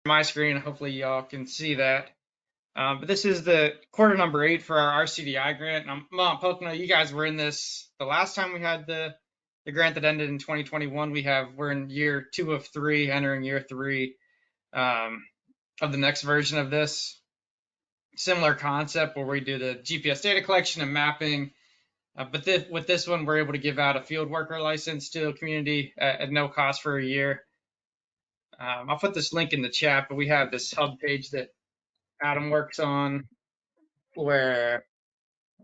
my screen. Hopefully y'all can see that. But this is the quarter number 8 for our RCDI grant. And Mount Pocono, you guys were in this the last time we had the grant that ended in 2021. We're in year 2 of 3, entering year 3 of the next version of this. Similar concept where we do the GPS data collection and mapping. But with this one, we're able to give out a field worker license to the community at no cost for a year. I'll put this link in the chat, but we have this hub page that Adam works on where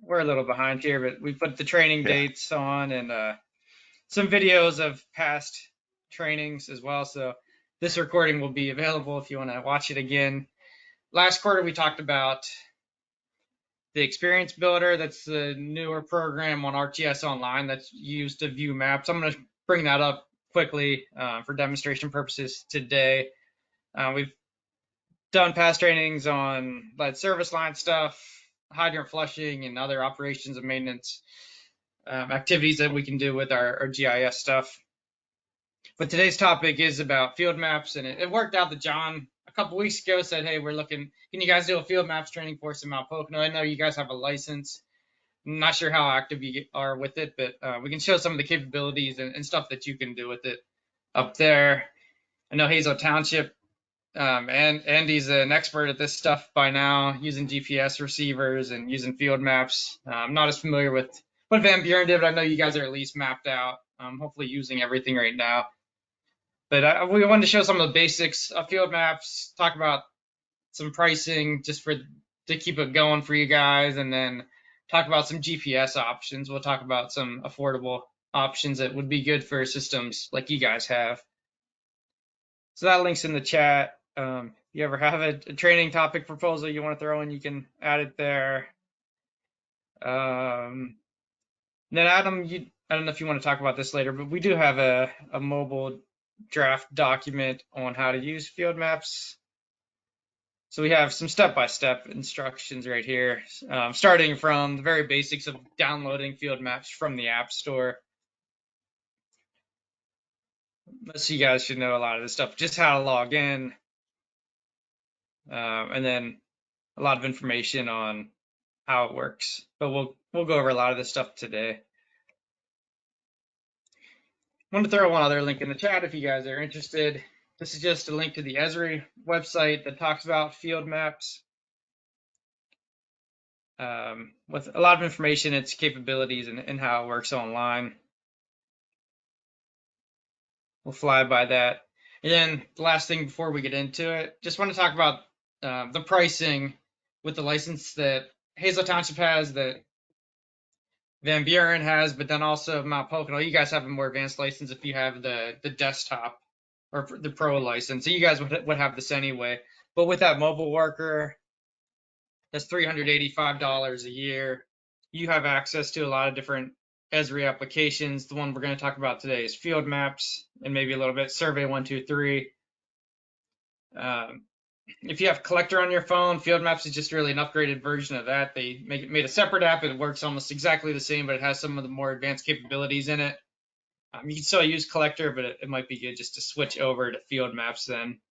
we're a little behind here, but we put the training Yeah. dates on and some videos of past trainings as well. So this recording will be available if you want to watch it again. Last quarter, we talked about the Experience Builder. That's the newer program on ArcGIS Online that's used to view maps. I'm going to bring that up quickly for demonstration purposes today. We've done past trainings on lead service line stuff, hydrant flushing, and other operations and maintenance activities that we can do with our GIS stuff. But today's topic is about field maps, and it worked out that John a couple weeks ago said, "Hey, we're looking. Can you guys do a field maps training course in Mount Pocono? I know you guys have a license. I'm not sure how active you are with it, but we can show some of the capabilities and stuff that you can do with it up there. I know Hazel Township and Andy's an expert at this stuff by now, using GPS receivers and using field maps. I'm not as familiar with what Van Buren did, but I know you guys are at least mapped out, hopefully using everything right now. But we wanted to show some of the basics of field maps, talk about some pricing just to keep it going for you guys, and then talk about some GPS options. We'll talk about some affordable options that would be good for systems like you guys have. So that link's in the chat. You ever have a training topic proposal you want to throw in, you can add it there. Then Adam, I don't know if you want to talk about this later, but we do have a mobile draft document on how to use field maps. So we have some step-by-step instructions right here, starting from the very basics of downloading field maps from the App Store. Most of you guys should know a lot of this stuff, just how to log in, and then a lot of information on how it works. But we'll go over a lot of this stuff today. I want to throw one other link in the chat if you guys are interested. This is just a link to the Esri website that talks about field maps with a lot of information, its capabilities, and how it works online. We'll fly by that. And then the last thing before we get into it, just want to talk about the pricing with the license that Hazel Township has, that Van Buren has, but then also Mount Pocono. You guys have a more advanced license if you have the desktop or the pro license. So you guys would have this anyway. But with that mobile worker, that's $385 a year. You have access to a lot of different Esri applications. The one we're going to talk about today is field maps and maybe a little bit survey 123. If you have collector on your phone, field maps is just really an upgraded version of that. They made a separate app. It works almost exactly the same, but it has some of the more advanced capabilities in it. You can still use collector, but it might be good just to switch over to field maps then.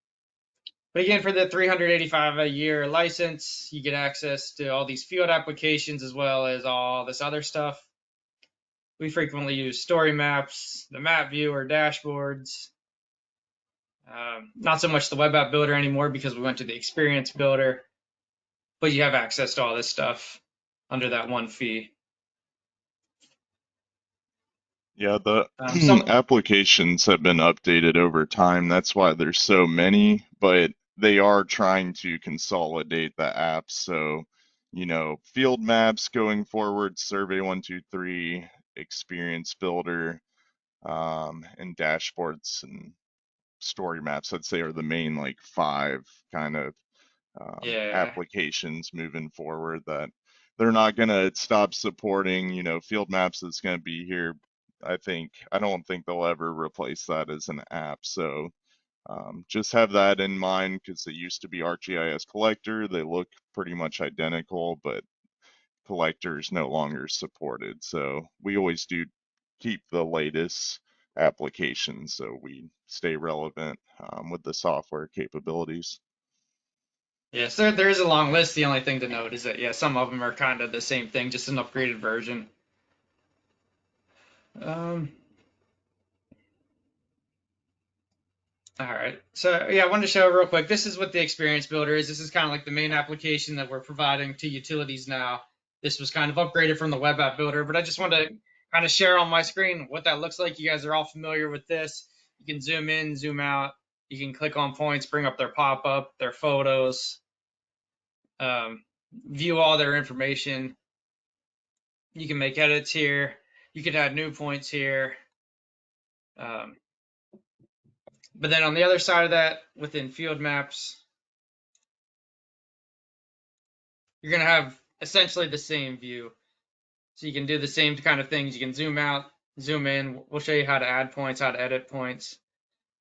But again, for the $385 a year license, you get access to all these field applications as well as all this other stuff. We frequently use story maps, the map viewer, dashboards. Not so much the web app builder anymore because we went to the experience builder, but you have access to all this stuff under that one fee. Yeah, the applications have been updated over time. That's why there's so many, but they are trying to consolidate the apps. So, field maps going forward, Survey 123, Experience Builder, and dashboards and story maps, I'd say, are the main like 5 kind of applications moving forward that they're not going to stop supporting. Field maps is going to be here. I don't think they'll ever replace that as an app. So just have that in mind, because it used to be ArcGIS Collector. They look pretty much identical, but Collector is no longer supported. So we always do keep the latest applications so we stay relevant with the software capabilities. Yes, there is a long list. The only thing to note is that, yeah, some of them are kind of the same thing, just an upgraded version. Um, all right. So, yeah, I wanted to show real quick. This is what the Experience Builder is. This is kind of like the main application that we're providing to utilities now. This was kind of upgraded from the Web App Builder, but I just wanted to kind of share on my screen what that looks like. You guys are all familiar with this. You can zoom in, zoom out. You can click on points, bring up their pop-up, their photos, view all their information. You can make edits here. You can add new points here. Um, but then on the other side of that, within field maps, you're going to have essentially the same view. So you can do the same kind of things. You can zoom out, zoom in. We'll show you how to add points, how to edit points,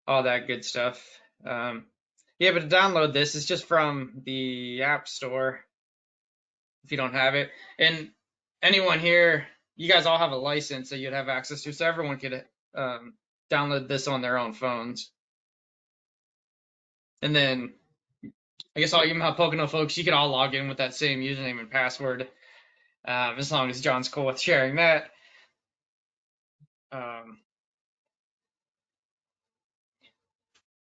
all that good stuff. Yeah, but to download this, it's just from the App Store if you don't have it. And anyone here, you guys all have a license that you'd have access to, so everyone could download this on their own phones. And then I guess all you Pocono folks, you can all log in with that same username and password, as long as John's cool with sharing that.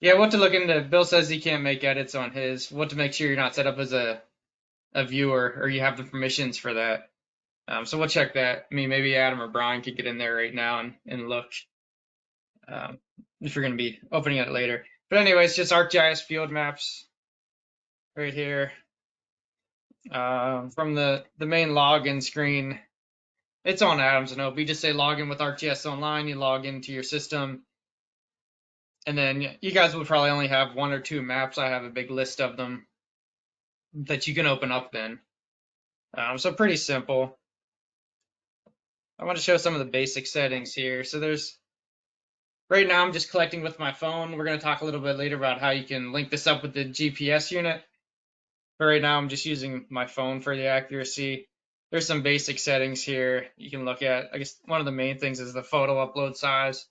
Yeah, what to look into. Bill says he can't make edits on his. What to make sure you're not set up as a viewer or you have the permissions for that. So we'll check that. I mean, maybe Adam or Brian could get in there right now and look, if you're going to be opening it later. But anyways, just ArcGIS field maps right here. From the main login screen, it's on Adam's note. We just say login with ArcGIS Online. You log into your system. And then you guys would probably only have one or two maps. I have a big list of them that you can open up then. So pretty simple. I want to show some of the basic settings here. So right now I'm just collecting with my phone. We're going to talk a little bit later about how you can link this up with the GPS unit. But right now I'm just using my phone for the accuracy. There's some basic settings here you can look at. I guess one of the main things is the photo upload size.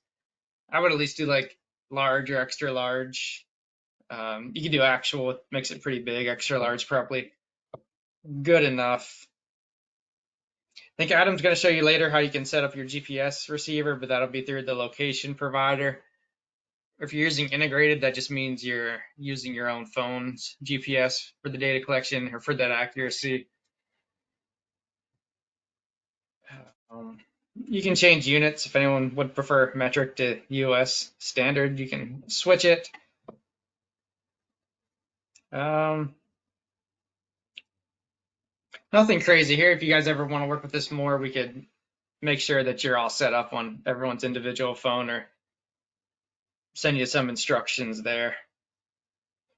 I would at least do like large or extra large. You can do actual, it makes it pretty big. Extra large probably good enough. I think Adam's going to show you later how you can set up your GPS receiver, but that'll be through the location provider. Or if you're using integrated, that just means you're using your own phone's GPS for the data collection or for that accuracy. You can change units if anyone would prefer metric to US standard. You can switch it. Nothing crazy here. If you guys ever want to work with this more, we could make sure that you're all set up on everyone's individual phone or send you some instructions there.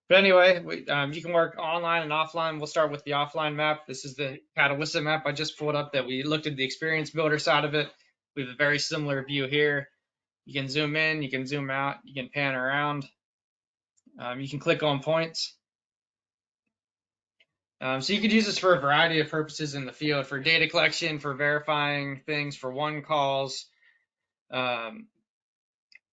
But anyway, you can work online and offline. We'll start with the offline map. This is the Catawissa map I just pulled up that we looked at the Experience Builder side of it. We have a very similar view here. You can zoom in, you can zoom out, you can pan around. You can click on points. So you could use this for a variety of purposes in the field, for data collection, for verifying things, for one calls.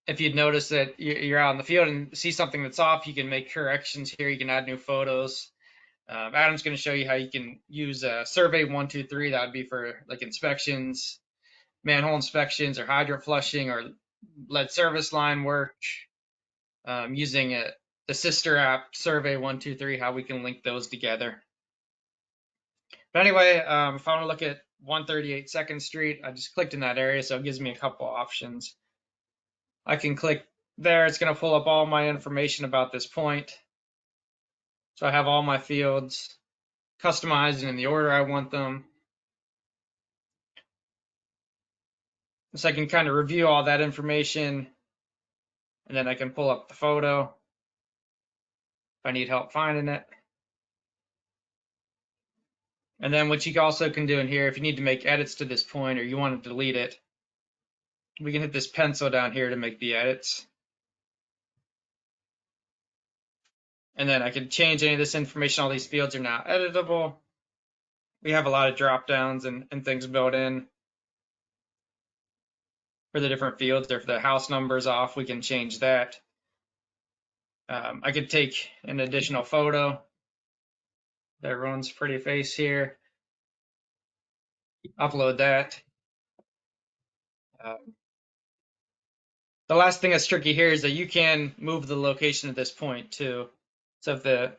If you'd notice that you're out in the field and see something that's off, you can make corrections here. You can add new photos. Adam's going to show you how you can use Survey 123. That would be for like inspections, manhole inspections, or hydrant flushing, or lead service line work. Using the sister app, Survey 123, how we can link those together. But anyway, if I want to look at 138 2nd Street, I just clicked in that area, so it gives me a couple options. I can click there. It's going to pull up all my information about this point. So I have all my fields customized and in the order I want them. So I can kind of review all that information, and then I can pull up the photo if I need help finding it. And then what you also can do in here, if you need to make edits to this point or you want to delete it, we can hit this pencil down here to make the edits. And then I can change any of this information. All these fields are now editable. We have a lot of drop downs and things built in. for the different fields. Or if the house number is off, we can change that. I could take an additional photo. Everyone's pretty face here. Upload that. The last thing that's tricky here is that you can move the location of this point too. So if the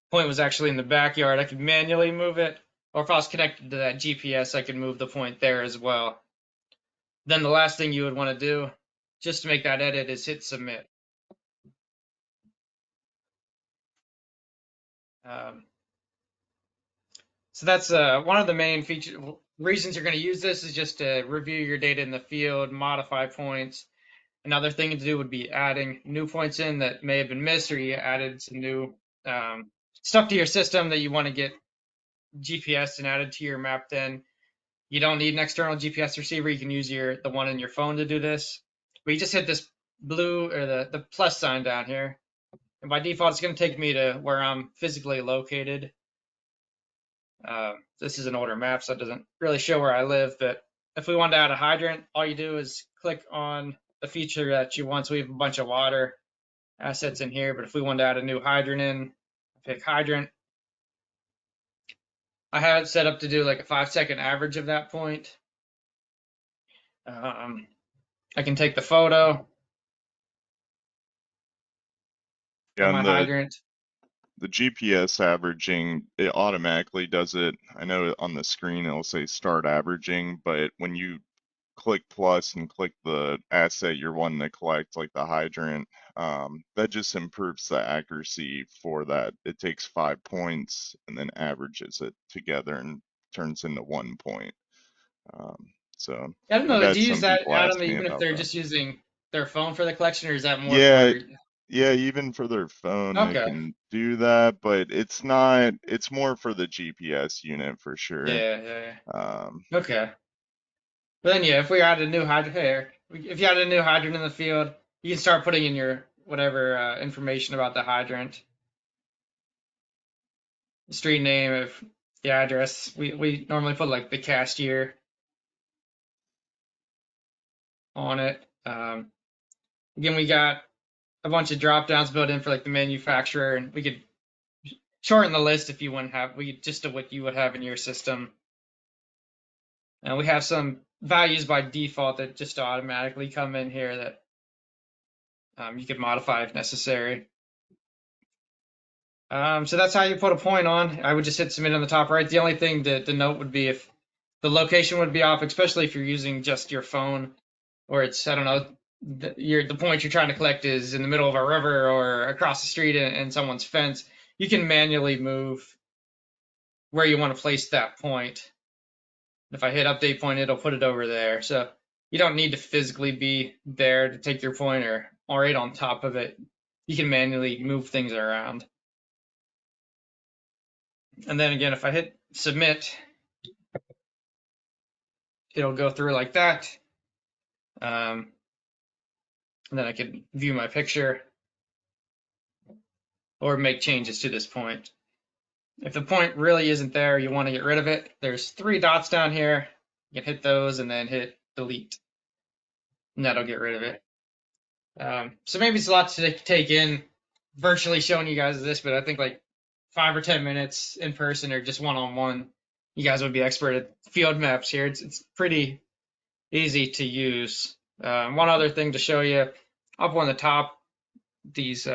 point was actually in the backyard, I could manually move it. Or if I was connected to that GPS, I could move the point there as well. Then the last thing you would want to do, just to make that edit, is hit submit. So that's one of the main reasons you're going to use this is just to review your data in the field, modify points. Another thing to do would be adding new points in that may have been missed, or you added some new stuff to your system that you want to get GPS and added to your map. Then you don't need an external GPS receiver. You can use the one in your phone to do this. But you just hit this blue or the plus sign down here, and by default, it's going to take me to where I'm physically located. This is an older map, so it doesn't really show where I live. But if we want to add a hydrant, all you do is click on the feature that you want. So we have a bunch of water assets in here, but if we want to add a new hydrant in, pick hydrant. I have it set up to do like a 5-second average of that point. I can take the photo of my hydrant. The GPS averaging, it automatically does it. I know on the screen it'll say start averaging, but when you click plus and click the asset you're wanting to collect, like the hydrant, that just improves the accuracy for that. It takes 5 points and then averages it together and turns into 1 point. So I don't know. I've had Do you use some that, people Adam, ask me even if about they're that. just using their phone for the collection, or is that more Yeah, for? yeah, even for their phone, it Okay. can do that, but it's not, it's more for the GPS unit for sure. Yeah. Um, Okay. But then, yeah, if we add a new hydrant here, if you add a new hydrant in the field, you can start putting in your whatever information about the hydrant, the street name, if the address. We normally put like the cast year on it. Again, we got a bunch of drop downs built in for like the manufacturer, and we could shorten the list if you wouldn't have. We could just do what you would have in your system. And we have some values by default that just automatically come in here that you could modify if necessary. So that's how you put a point on. I would just hit submit on the top right. The only thing to note would be if the location would be off, especially if you're using just your phone, or it's, I don't know, the point you're trying to collect is in the middle of a river or across the street in someone's fence. You can manually move where you want to place that point. If I hit update point, it'll put it over there. So you don't need to physically be there to take your point or right on top of it. You can manually move things around. And then again, if I hit submit, it'll go through like that. And then I can view my picture or make changes to this point. If the point really isn't there, you want to get rid of it. There's 3 dots down here. You can hit those and then hit delete. And that'll get rid of it. So maybe it's a lot to take in virtually showing you guys this, but I think like 5 or 10 minutes in person or just one-on-one, you guys would be expert at field maps here. It's pretty easy to use. One other thing to show you, up on the top, these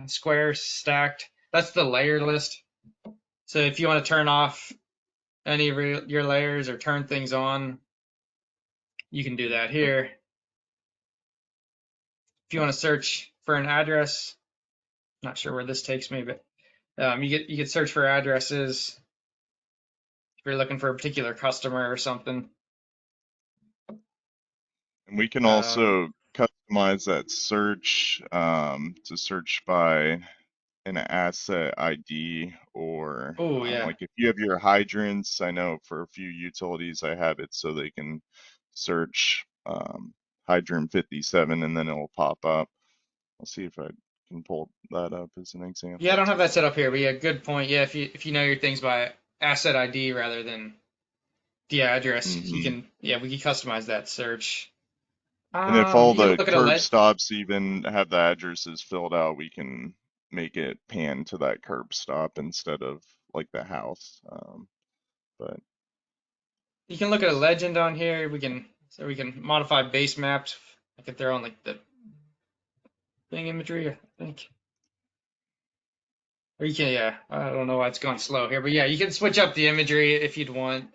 squares stacked, that's the layer list. So if you want to turn off any of your layers or turn things on, you can do that here. If you want to search for an address, not sure where this takes me, but you get search for addresses if you're looking for a particular customer or something. and we can also customize that search to search by an asset ID or Oh yeah, like if you have your hydrants, I know for a few utilities I have it so they can search hydrant 57 and then it will pop up. I'll see if I can pull that up as an yeah. I example don't have too. that set up here, but yeah, good point. Yeah, if you know your things by asset ID rather than the address, you Hmm. can, yeah, we can customize that search. And if all You can the look at a curb leg. stops even have the addresses filled out, we can make it pan to that curb stop instead of like the house. But You can look at a legend on here. We can modify base maps. Like if they're on like the thing imagery, I think. Or you can, yeah. I don't know why it's going slow here, but yeah, you can switch up the imagery if you'd want.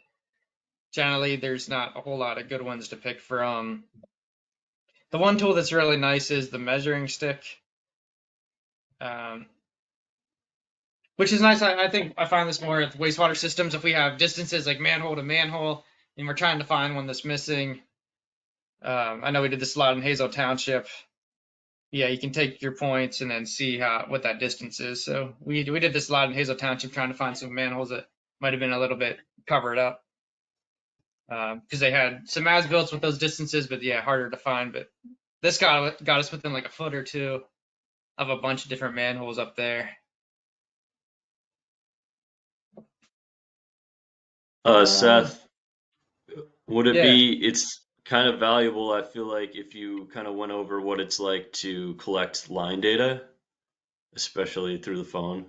Generally, there's not a whole lot of good ones to pick from. The one tool that's really nice is the measuring stick, um, which is nice. I think I find this more with wastewater systems. If we have distances like manhole to manhole, and we're trying to find one that's missing, I know we did this a lot in Hazel Township. Yeah, you can take your points and then see what that distance is. So we did this a lot in Hazel Township, trying to find some manholes that might have been a little bit covered up because they had some as builts with those distances, but yeah, harder to find. But this got us within like a foot or two of a bunch of different manholes up there. Um, Seth, would it yeah, be, it's kind of valuable, I feel like, if you kind of went over what it's like to collect line data, especially through the phone,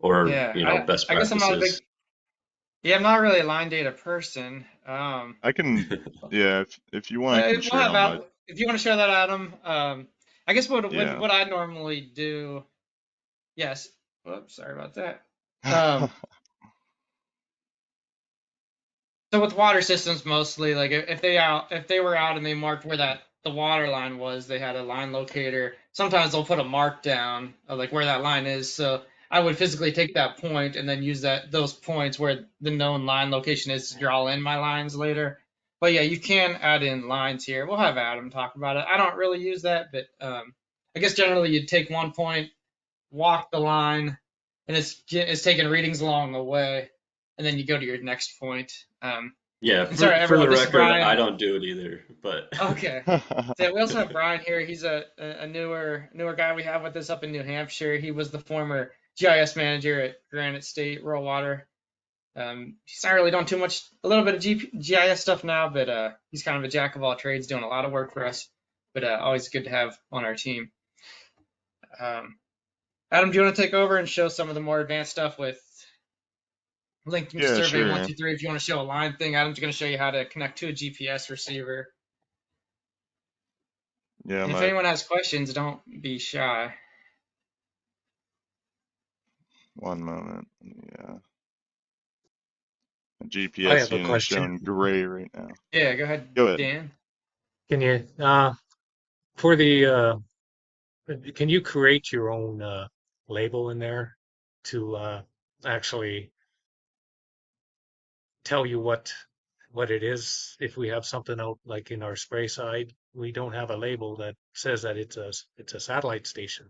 or, yeah. best I guess I'm not a big. practices. Yeah, I'm not really a line data person. I can, yeah, if you want, I can We'll share have on my, out if you want to share that, Adam. I guess yeah. what I normally do. Yes. Whoops, sorry about that. Um, So with water systems mostly, like if they were out and they marked where that the water line was, they had a line locator. Sometimes they'll put a mark down of like where that line is. So I would physically take that point and then use those points where the known line location is to draw in my lines later. But yeah, you can add in lines here. We'll have Adam talk about it. I don't really use that, but I guess generally you'd take one point, walk the line, and it's taking readings along the way, and then you go to your next point. Yeah, And sorry, for everyone, the this is record, I Brian. don't do it either, but Okay. So we also have Brian here. He's a newer guy we have with us up in New Hampshire. He was the former GIS manager at Granite State Rural Water. He's not really doing too much, a little bit of GIS stuff now, but he's kind of a jack of all trades, doing a lot of work for us. But always good to have on our team. Um, Adam, do you want to take over and show some of the more advanced stuff with linking to Yeah, Survey sure. 123? If you want to show a line thing, Adam's going to show you how to connect to a GPS receiver. Yeah, And if my anyone has questions, don't be shy. one moment. Yeah, my I GPS have a unit is question. showing gray right now. Yeah, go ahead, Go ahead. Dan. Can you, for the, can you create your own label in there to actually tell you what it is? If we have something out like in our spray side, we don't have a label that says that it's a satellite station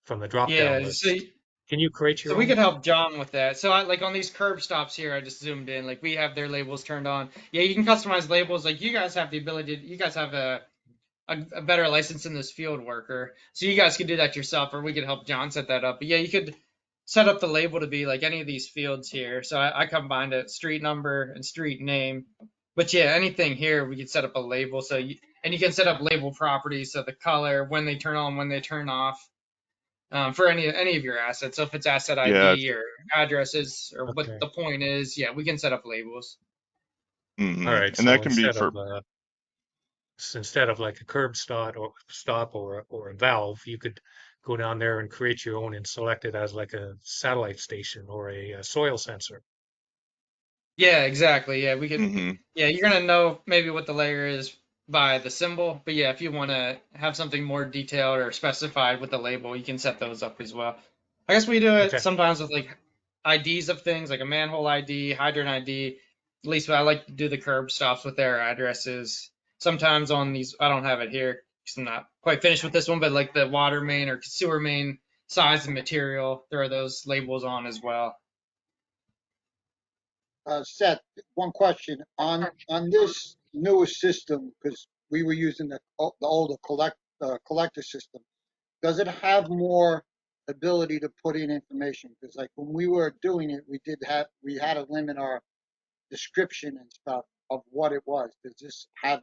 from the drop down Yeah, so list. Can you create so your we own? could help John with that. So like on these curb stops here, I just zoomed in. Like we have their labels turned on. Yeah, you can customize labels. Like you guys have the ability. You guys have a better license than this field worker, so you guys could do that yourself, or we could help John set that up. But yeah, you could set up the label to be like any of these fields here. So I combined a street number and street name. But yeah, anything here we could set up a label. And you can set up label properties, so the color, when they turn on, when they turn off, for any of your assets. So if it's asset Yeah. ID or addresses or what Okay. the point is, yeah, we can set up labels. All right. And that So can be instead for, of like a curb stop or a valve, you could go down there and create your own and select it as like a satellite station or a soil sensor. Yeah, exactly. Yeah, we could. hmm Yeah, you're gonna know maybe what the layer is by the symbol, but yeah, if you want to have something more detailed or specified with the label, you can set those up as well. I guess we do it Okay. sometimes with like IDs of things, like a manhole ID, hydrant ID. At least I like to do the curb stops with their addresses. Sometimes on these, I don't have it here because I'm not quite finished with this one, but like the water main or sewer main size and material, there are those labels on as well. Seth, one question on this newer system, because we were using the older collector system. Does it have more ability to put in information? Because like when we were doing it, we had to limit our description and stuff of what it was. Does this have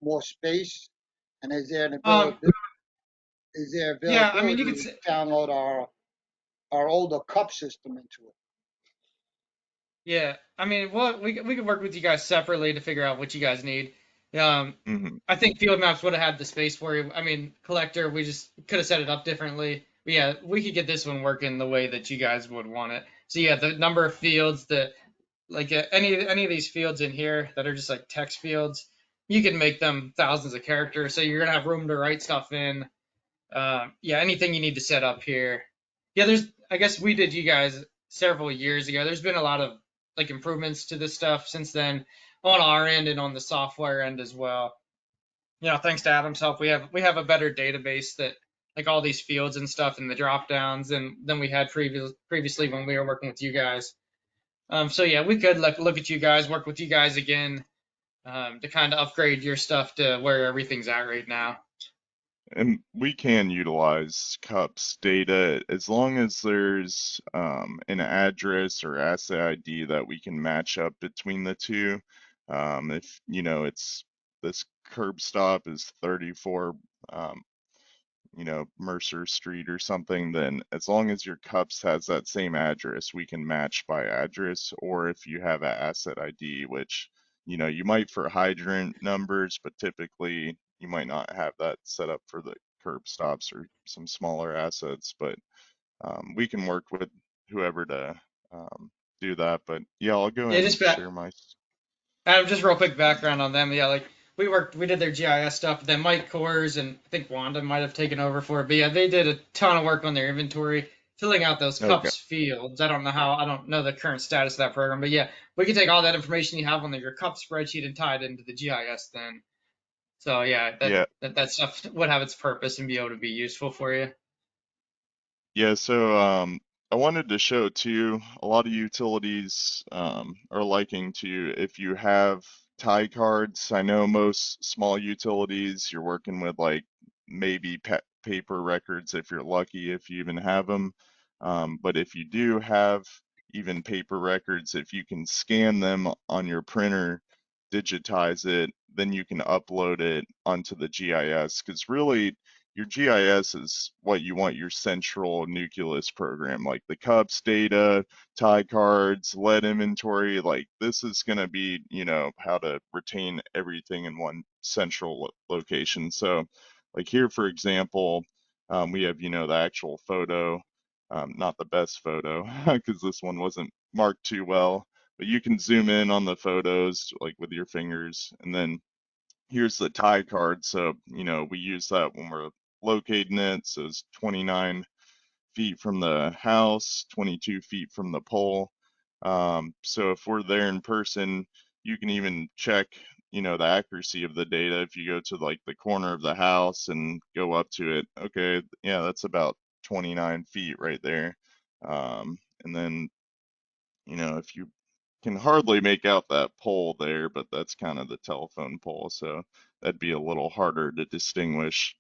more space? And is there Um, yeah, I mean, you availability could to say, download our older cup system into it? yeah, I mean, well, we could work with you guys separately to figure out what you guys need. Um, Hmm. I think field maps would have had the space for you. I mean, collector, we just could have set it up differently. But yeah, we could get this one working the way that you guys would want it. So yeah, the number of fields, the like any of these fields in here that are just like text fields, you can make them thousands of characters. So you're gonna have room to write stuff in. Yeah, anything you need to set up here. Yeah, I guess we did you guys several years ago. There's been a lot of like improvements to this stuff since then on our end and on the software end as well. You know, thanks to Adam's help, we have a better database that like all these fields and stuff and the drop downs than we had previously when we were working with you guys. So yeah, we could look at you guys, work with you guys again, to kind of upgrade your stuff to where everything's at right now. And we can utilize CUPS data as long as there's an address or asset ID that we can match up between the two. If you know it's this curb stop is 34 Mercer Street or something, then as long as your CUPS has that same address, we can match by address. Or if you have an asset ID, which, you might for hydrant numbers, but typically you might not have that set up for the curb stops or some smaller assets. But we can work with whoever to do that. But yeah, I'll go Yeah, and just share my. Adam, just real quick background on them. Yeah, like we did their GIS stuff. Then Mike Kors and I think Wanda might have taken over for it. But yeah, they did a ton of work on their inventory, filling out those Okay. cups fields. I don't know the current status of that program, but yeah, we can take all that information you have on your cup spreadsheet and tie it into the GIS then. So yeah, Yeah. that stuff would have its purpose and be able to be useful for you. Yeah, so I wanted to show too, a lot of utilities are liking to, if you have tie cards, I know most small utilities, you're working with like maybe paper records if you're lucky, if you even have them. But if you do have even paper records, if you can scan them on your printer, digitize it, then you can upload it onto the GIS. Because really, your GIS is what you want your central nucleus program, like the CUPS data, tie cards, lead inventory. Like this is going to be, how to retain everything in one central location. So, like here, for example, we have, the actual photo, not the best photo because this one wasn't marked too well, but you can zoom in on the photos like with your fingers, and then here's the tie card. So, we use that when we're locating it. So it's 29 feet from the house, 22 feet from the pole. So if we're there in person, you can even check, the accuracy of the data. If you go to like the corner of the house and go up to it, okay, yeah, that's about 29 feet right there. And then, if you can hardly make out that pole there, but that's kind of the telephone pole, so that'd be a little harder to distinguish.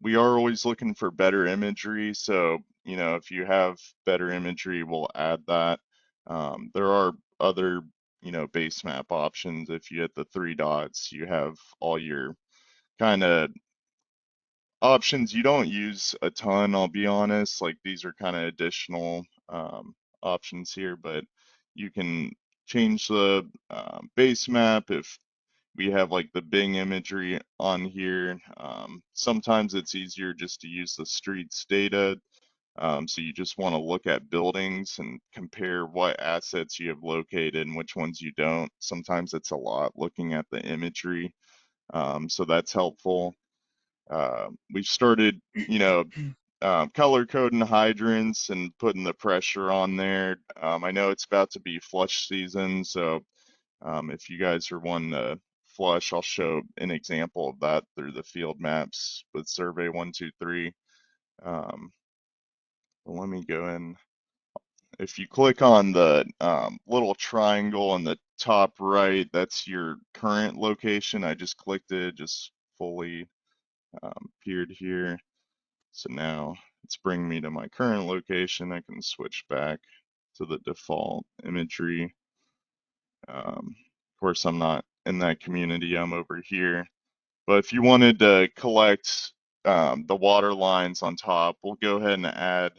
We are always looking for better imagery, so if you have better imagery, we'll add that. There are other base map options. If you hit the three dots, you have all your kind of options. You don't use a ton, I'll be honest. Like these are kind of additional options here, but you can change the base map if we have like the Bing imagery on here. Sometimes it's easier just to use the streets data. So you just want to look at buildings and compare what assets you have located and which ones you don't. Sometimes it's a lot looking at the imagery. So that's helpful. We've started, color coding hydrants and putting the pressure on there. I know it's about to be flush season, so if you guys are wanting to flush, I'll show an example of that through the field maps with Survey 123. Let me go in. If you click on the little triangle in the top right, that's your current location. I just clicked it, just fully appeared here. So now it's bringing me to my current location. I can switch back to the default imagery. Of course, I'm not in that community, I'm over here. But if you wanted to collect the water lines on top, we'll go ahead and add.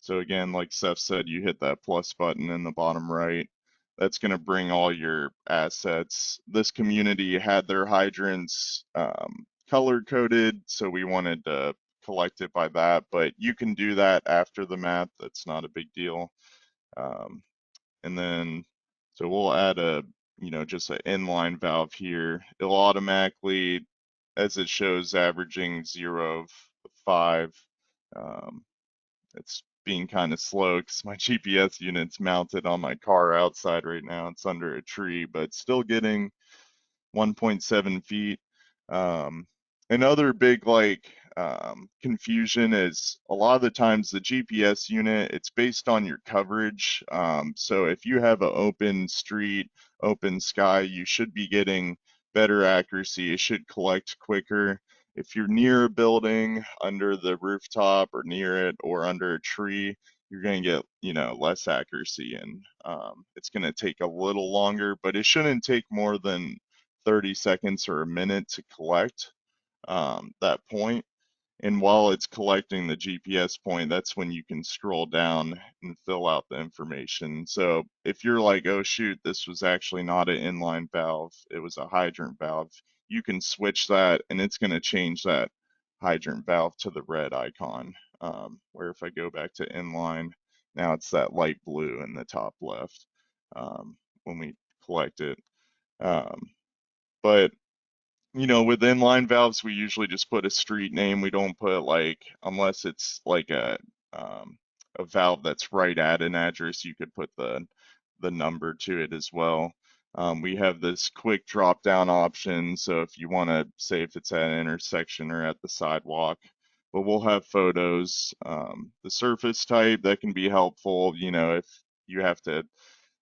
So again, like Seth said, you hit that plus button in the bottom right. That's going to bring all your assets. This community had their hydrants color coded, so we wanted to collect it by that, but you can do that after the map. That's not a big deal. And then, so we'll add a, just an inline valve here. It'll automatically, as it shows, averaging 0 of 5. It's being kind of slow because my GPS unit's mounted on my car outside right now. It's under a tree, but still getting 1.7 feet. Another big confusion is a lot of the times the GPS unit, it's based on your coverage. So if you have an open street, open sky, you should be getting better accuracy. It should collect quicker. If you're near a building, under the rooftop or near it, or under a tree, you're going to get, less accuracy, and it's going to take a little longer, but it shouldn't take more than 30 seconds or a minute to collect that point. And while it's collecting the GPS point, that's when you can scroll down and fill out the information. So if you're like, oh shoot, this was actually not an inline valve, it was a hydrant valve, you can switch that and it's going to change that hydrant valve to the red icon. Where if I go back to inline, now it's that light blue in the top left when we collect it. But with inline valves, we usually just put a street name. We don't put unless it's like a valve that's right at an address, you could put the number to it as well. We have this quick drop down option, so if you want to say if it's at an intersection or at the sidewalk, but we'll have photos. The surface type, that can be helpful, if you have to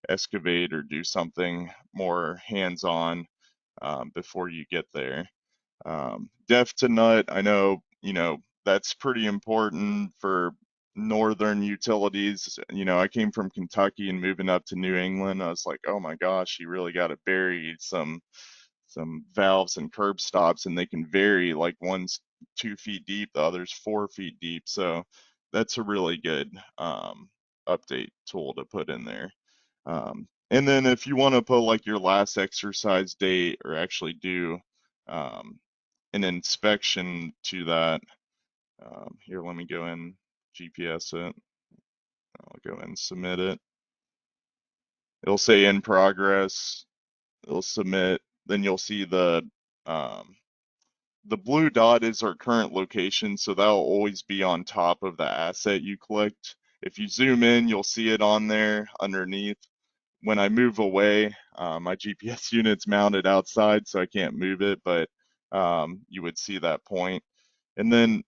excavate or do something more hands-on before you get there. Depth to nut, I know, that's pretty important for northern utilities. I came from Kentucky and moving up to New England, I was like, oh my gosh, you really got to bury some valves and curb stops, and they can vary, like one's 2 feet deep, the other's 4 feet deep. So that's a really good update tool to put in there. And then if you want to put like your last exercise date, or actually do an inspection to that, here, let me go in GPS it. I'll go and submit it. It'll say in progress. It'll submit. Then you'll see the blue dot is our current location, so that'll always be on top of the asset you clicked. If you zoom in, you'll see it on there underneath. When I move away, my GPS unit's mounted outside, so I can't move it, but you would see that point. And then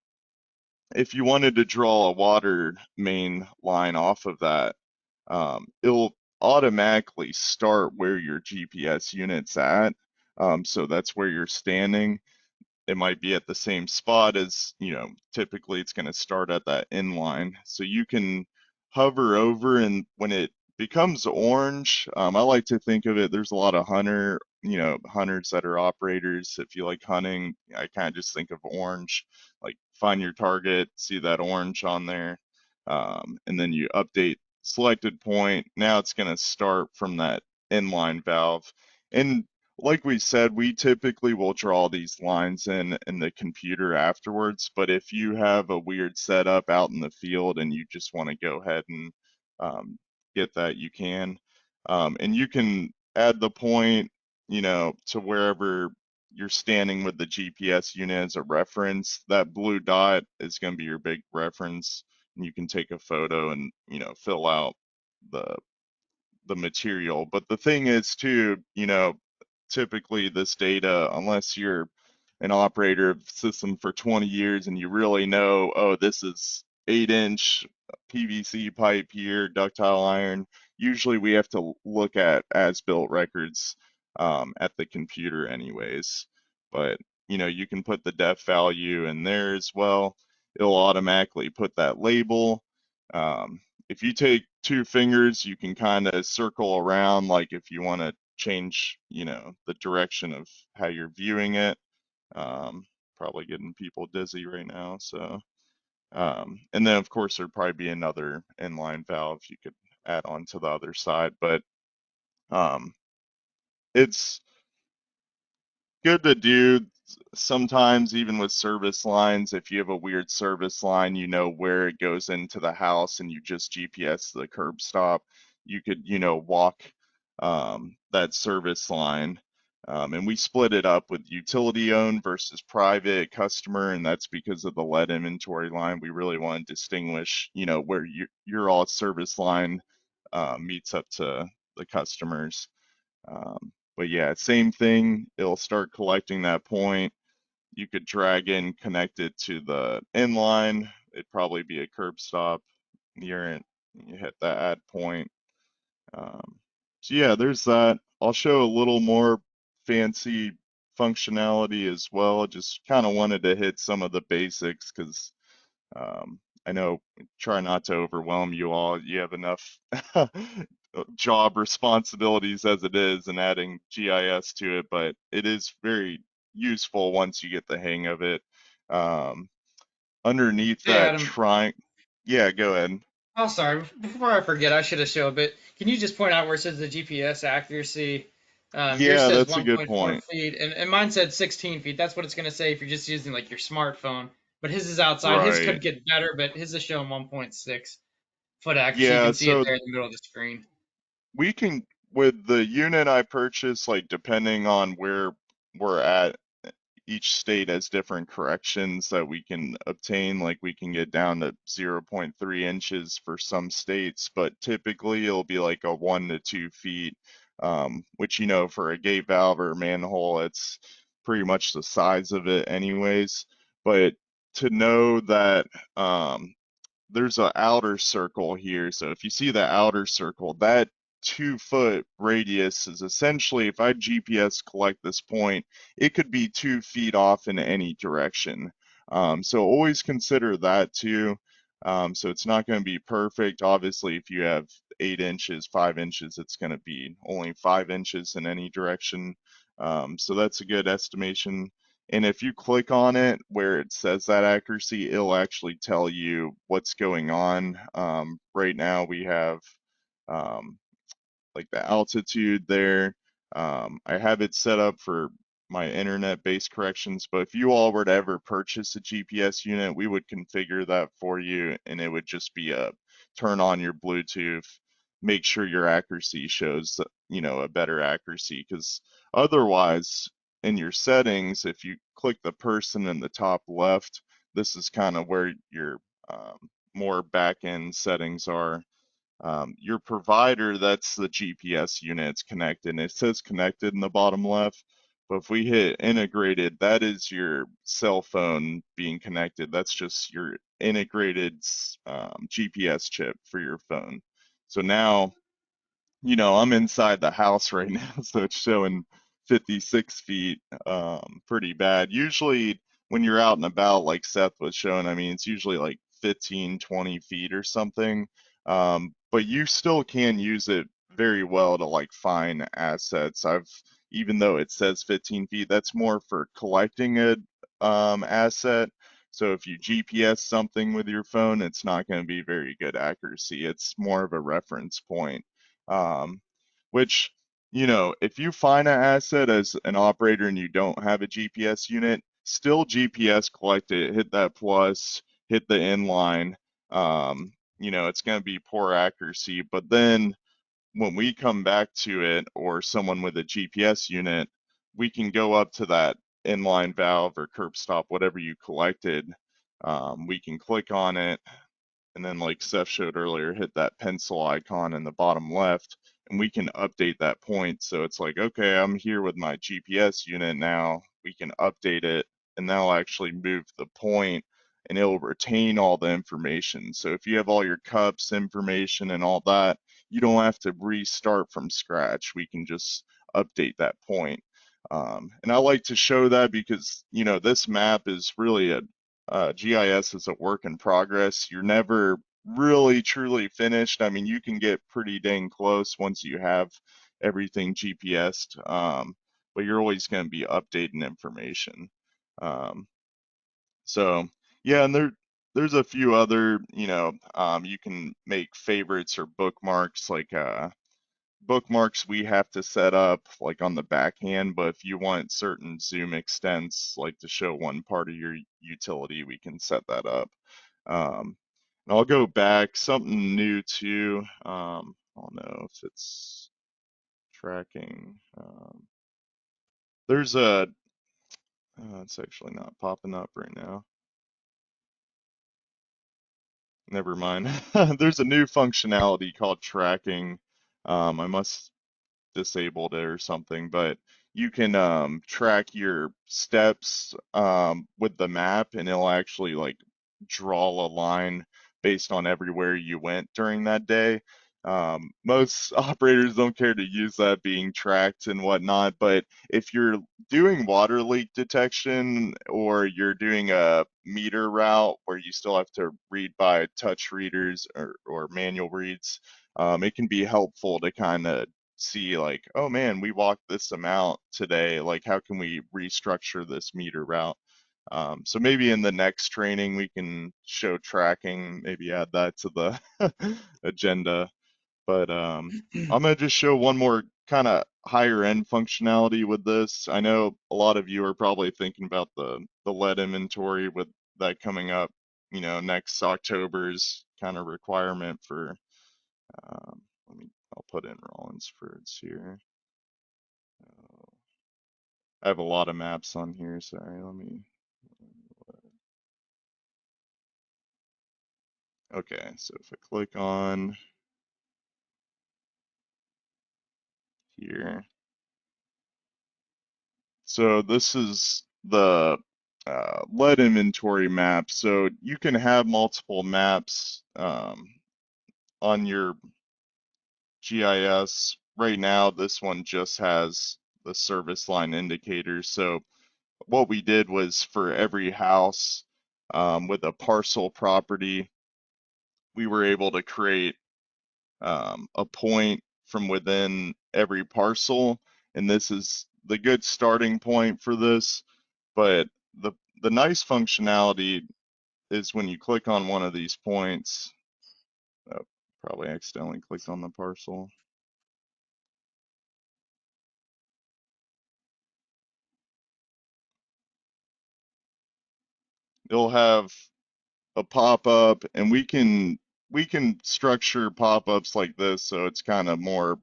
if you wanted to draw a water main line off of that, it'll automatically start where your GPS unit's at. So that's where you're standing. It might be at the same spot as, typically it's going to start at that inline. So you can hover over, and when it becomes orange, I like to think of it, there's a lot of hunters that are operators. If you like hunting, I kind of just think of orange, like find your target, see that orange on there, and then you update selected point. Now it's going to start from that inline valve. And like we said, we typically will draw these lines in the computer afterwards, but if you have a weird setup out in the field and you just want to go ahead and get that, you can. And you can add the point, to wherever you're standing with the GPS unit as a reference. That blue dot is going to be your big reference, and you can take a photo and, fill out the material. But the thing is too, typically this data, unless you're an operator of the system for 20 years and you really know, oh, this is 8-inch PVC pipe here, ductile iron, usually we have to look at as-built records at the computer anyways. But you can put the depth value in there as well. It'll automatically put that label. If you take 2 fingers, you can kind of circle around, like if you want to change, the direction of how you're viewing it. Probably getting people dizzy right now. So, and then of course there'd probably be another inline valve you could add on to the other side, but it's good to do sometimes, even with service lines. If you have a weird service line, you know where it goes into the house and you just GPS the curb stop, you could, walk that service line. And we split it up with utility owned versus private customer, and that's because of the lead inventory line. We really want to distinguish, where your all service line meets up to the customers. But yeah, same thing. It'll start collecting that point. You could drag in, connect it to the inline. It'd probably be a curb stop near it. You hit that add point. So yeah, there's that. I'll show a little more fancy functionality as well. Just kind of wanted to hit some of the basics because I know, try not to overwhelm you all. You have enough job responsibilities as it is, and adding GIS to it, but it is very useful once you get the hang of it. Um, Underneath Hey, that Adam. triangle, yeah, go ahead. Oh, sorry. Before I forget, I should have showed, but can you just point out where it says the GPS accuracy? Yours Yeah, says that's a good 1.4 point. feet, and mine said 16 feet. That's what it's going to say if you're just using like your smartphone. But his is outside. His Right. could get better, but his is showing 1.6 foot accuracy. You Yeah, can see it so there in the middle of the screen. we can, with the unit I purchased, like depending on where we're at, each state has different corrections that we can obtain. Like we can get down to 0.3 inches for some states, but typically it'll be like a 1 to 2 feet, which, for a gate valve or manhole, it's pretty much the size of it anyways. But to know that there's an outer circle here. So if you see the outer circle, that 2 foot radius is essentially, if I GPS collect this point, it could be 2 feet off in any direction. So always consider that too. So it's not going to be perfect. Obviously, if you have 8 inches, 5 inches, it's going to be only 5 inches in any direction. So that's a good estimation. And if you click on it where it says that accuracy, it'll actually tell you what's going on. Right now we have um, like the altitude there. I have it set up for my internet-based corrections, but if you all were to ever purchase a GPS unit, we would configure that for you, and it would just be a turn on your Bluetooth, make sure your accuracy shows, a better accuracy, because otherwise, in your settings, if you click the person in the top left, this is kind of where your more back-end settings are. Your provider, that's the GPS unit, it's connected, and it says connected in the bottom left. But if we hit integrated, that is your cell phone being connected. That's just your integrated GPS chip for your phone. So now, I'm inside the house right now, so it's showing 56 feet, pretty bad. Usually when you're out and about, like Seth was showing, I mean, it's usually like 15, 20 feet or something. But you still can use it very well to like find assets. Even though it says 15 feet, that's more for collecting a asset. So if you GPS something with your phone, it's not going to be very good accuracy. It's more of a reference point. Um, which, if you find an asset as an operator and you don't have a GPS unit, still GPS collect it, hit that plus, hit the inline. It's going to be poor accuracy, but then when we come back to it, or someone with a GPS unit, we can go up to that inline valve or curb stop, whatever you collected. We can click on it, and then like Seth showed earlier, hit that pencil icon in the bottom left, and we can update that point. So it's like, okay, I'm here with my GPS unit now. We can update it, and that'll actually move the point, and it'll retain all the information. So if you have all your cups information and all that, you don't have to restart from scratch. We can just update that point. And I like to show that because, this map is really GIS is a work in progress. You're never really truly finished. I mean, you can get pretty dang close once you have, everything GPSed, but you're always going to be updating information. So yeah, and there's a few other, you can make favorites or bookmarks, like bookmarks we have to set up like on the backhand, but if you want certain zoom extents, like to show one part of your utility, we can set that up. And I'll go back, something new too. I don't know if it's tracking. There's a, it's actually not popping up right now. Never mind. There's a new functionality called tracking. I must disabled it or something, but you can track your steps with the map, and it'll actually like draw a line based on everywhere you went during that day. Most operators don't care to use that being tracked and whatnot, but if you're doing water leak detection or you're doing a meter route where you still have to read by touch readers or manual reads, it can be helpful to kind of see like, oh man, we walked this amount today. Like, how can we restructure this meter route? So maybe in the next training we can show tracking, maybe add that to the agenda. But I'm gonna just show one more kind of higher end functionality with this. I know a lot of you are probably thinking about the lead inventory with that coming up, next October's kind of requirement for I'll put in Rollinsford's here. I have a lot of maps on here, sorry, okay, so if I click on here, so this is the lead inventory map. So you can have multiple maps on your GIS. Right now, this one just has the service line indicators. So what we did was for every house with a parcel property, we were able to create a point from within every parcel, and this is the good starting point for this. But the nice functionality is when you click on one of these points, oh, probably accidentally clicked on the parcel. It'll have a pop-up, and we can structure pop-ups like this so it's kind of more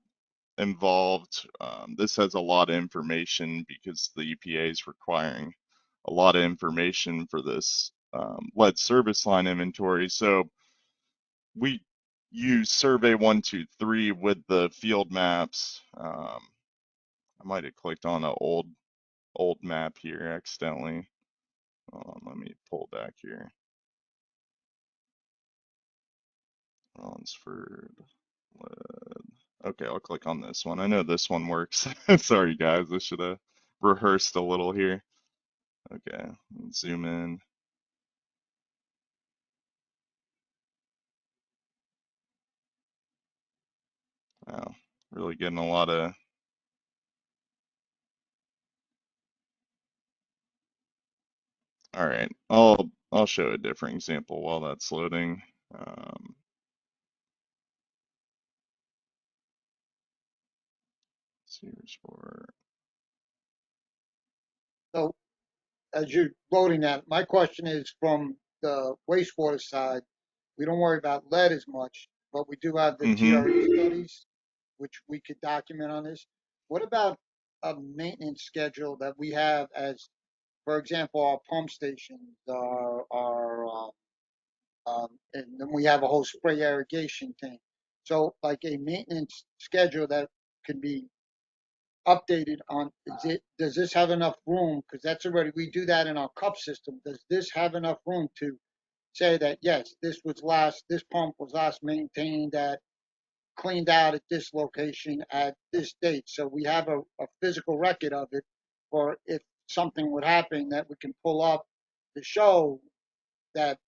involved. This has a lot of information because the EPA is requiring a lot of information for this lead service line inventory. So we use survey 123 with the field maps. I might have clicked on an old map here accidentally. Let me pull back here. Rollinsford lead. Okay, I'll click on this one. I know this one works. Sorry guys, I should have rehearsed a little here. Okay, zoom in. Wow, really getting a lot of. All right, I'll show a different example while that's loading. Series for. So as you're loading that, my question is from the wastewater side, we don't worry about lead as much, but we do have the TRE studies, which we could document on this. What about a maintenance schedule that we have as, for example, our pump stations, and then we have a whole spray irrigation thing. So like a maintenance schedule that can be updated on, does this have enough room? Because that's already, we do that in our cup system. Does this have enough room to say that, yes, this pump was last maintained at, cleaned out at this location at this date? So we have a physical record of it, for if something would happen that we can pull up to show that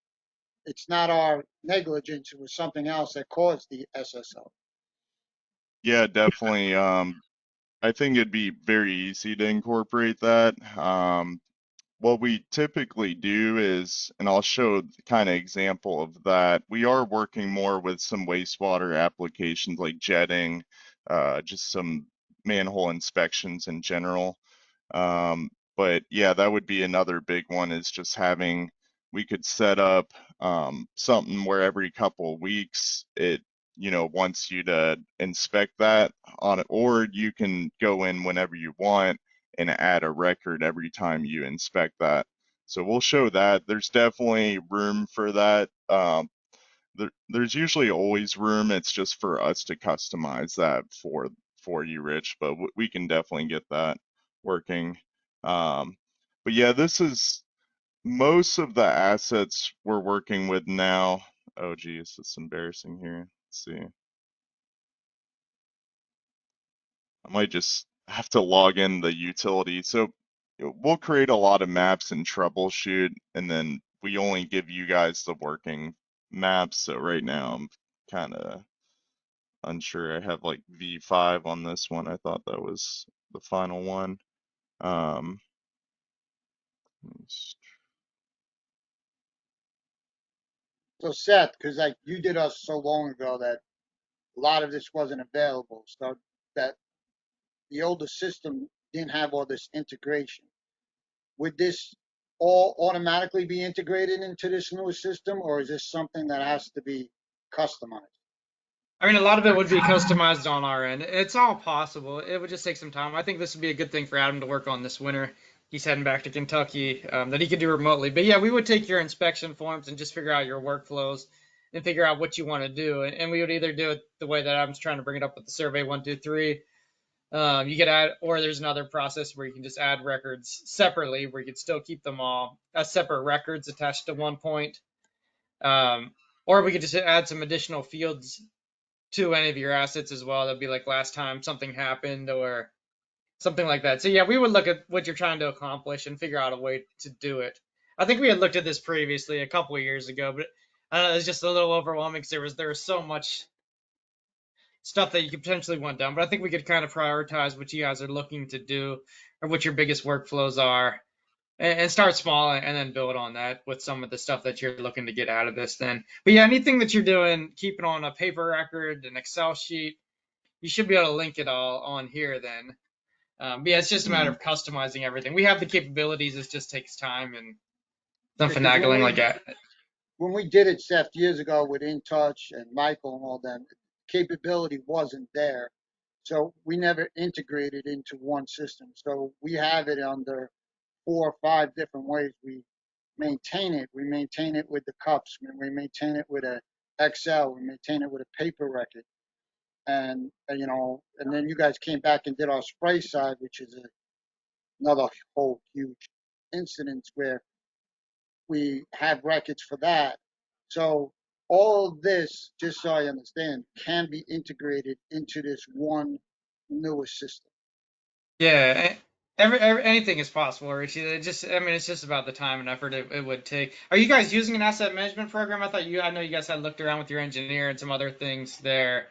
it's not our negligence, it was something else that caused the SSO. Yeah, definitely. I think it'd be very easy to incorporate that. What we typically do is, and I'll show kind of example of that. We are working more with some wastewater applications like jetting, just some manhole inspections in general. But yeah, that would be another big one is just having, we could set up something where every couple of weeks it, wants you to inspect that on it, or you can go in whenever you want and add a record every time you inspect that. So we'll show that. There's definitely room for that. There's usually always room. It's just for us to customize that for you, Rich. But we can definitely get that working. Um, but yeah, this is most of the assets we're working with now. Oh geez, it's embarrassing here. Let's see. I might just have to log in the utility. So we'll create a lot of maps and troubleshoot, and then we only give you guys the working maps. So right now I'm kind of unsure. I have like V5 on this one. I thought that was the final one. Um, So Seth, because like you did us so long ago that a lot of this wasn't available, so that the older system didn't have all this integration. Would this all automatically be integrated into this newer system, or is this something that has to be customized? I mean, a lot of it would be customized on our end. It's all possible. It would just take some time. I think this would be a good thing for Adam to work on this winter. He's heading back to Kentucky, that he could do remotely. But yeah, we would take your inspection forms and just figure out your workflows and figure out what you want to do. And we would either do it the way that Adam's trying to bring it up with the survey 1, 2, 3. You could add, or there's another process where you can just add records separately, where you could still keep them all as separate records attached to one point. Or we could just add some additional fields to any of your assets as well. That'd be like last time something happened or something like that. So yeah, we would look at what you're trying to accomplish and figure out a way to do it. I think we had looked at this previously a couple of years ago, but it was just a little overwhelming because there was so much stuff that you could potentially want done. But I think we could kind of prioritize what you guys are looking to do or what your biggest workflows are and start small and then build on that with some of the stuff that you're looking to get out of this then. But yeah, anything that you're doing, keeping on a paper record, an Excel sheet, you should be able to link it all on here then. But yeah, it's just a matter mm, of customizing everything. We have the capabilities, it just takes time and some Because finagling like that. when we did it, Seth, years ago with InTouch and Michael and all them, capability wasn't there. So we never integrated into one system. So we have it under 4 or 5 different ways we maintain it. We maintain it with the cups. We maintain it with a Excel. We maintain it with a paper record. And and then you guys came back and did our spray side, which is another whole huge incident where we have records for that. So all of this, just so I understand, can be integrated into this one newest system. Yeah, anything is possible, Richie. I mean, it's just about the time and effort it would take. Are you guys using an asset management program? I know you guys had looked around with your engineer and some other things there.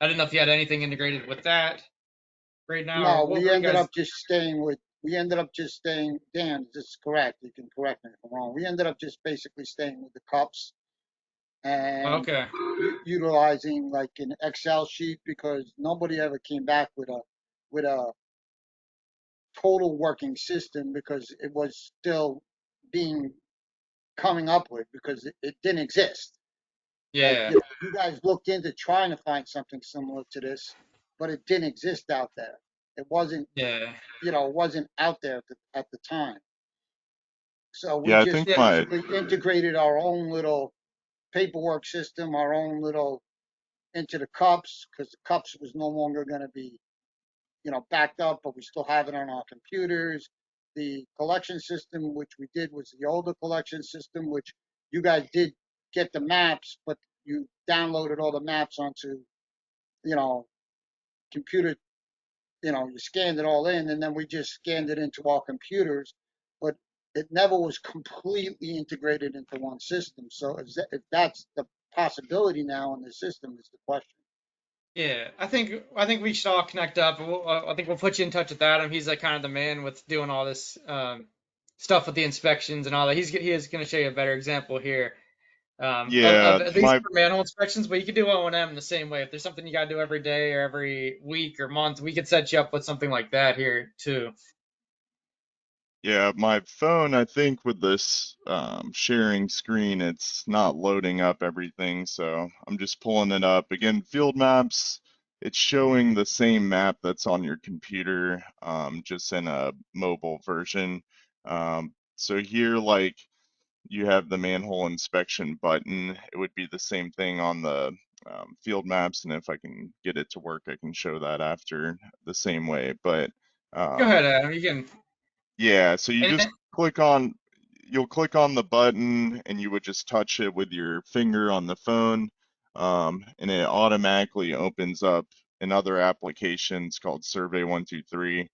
I didn't know if you had anything integrated with that right now, or No, what were you guys? we ended up just staying, Dan, this is correct, you can correct me if I'm wrong. We ended up just basically staying with the cups and Okay. utilizing like an Excel sheet because nobody ever came back with a total working system because it was still being coming up with because it didn't exist. Like Yeah. you guys looked into trying to find something similar to this, but it didn't exist out there. It wasn't, Yeah. it wasn't out there at the time. So we yeah, I just think Yeah. my basically integrated our own little paperwork system, our own little into the cups because the cups was no longer going to be, backed up, but we still have it on our computers. The collection system, which we did, was the older collection system, which you guys did get the maps, but you downloaded all the maps onto, you know, computer, you scanned it all in, and then we just scanned it into our computers, but it never was completely integrated into one system. So if that's the possibility now in the system is the question. Yeah, I think we should all connect up. I think we'll put you in touch with Adam. He's like kind of the man with doing all this stuff with the inspections and all that. He is going to show you a better example here Yeah, of at least my for manhole inspections. But you could do O&M the same way. If there's something you got to do every day or every week or month, we could set you up with something like that here too. Yeah, my phone, I think with this sharing screen, it's not loading up everything, so I'm just pulling it up. Again, field maps, it's showing the same map that's on your computer, just in a mobile version. So here, like, you have the manhole inspection button. It would be the same thing on the field maps, and if I can get it to work, I can show that after the same way. But Go um, ahead, Adam. You can. yeah, so you just And, you'll click on the button and you would just touch it with your finger on the phone, and it automatically opens up another application. It's called Survey 123.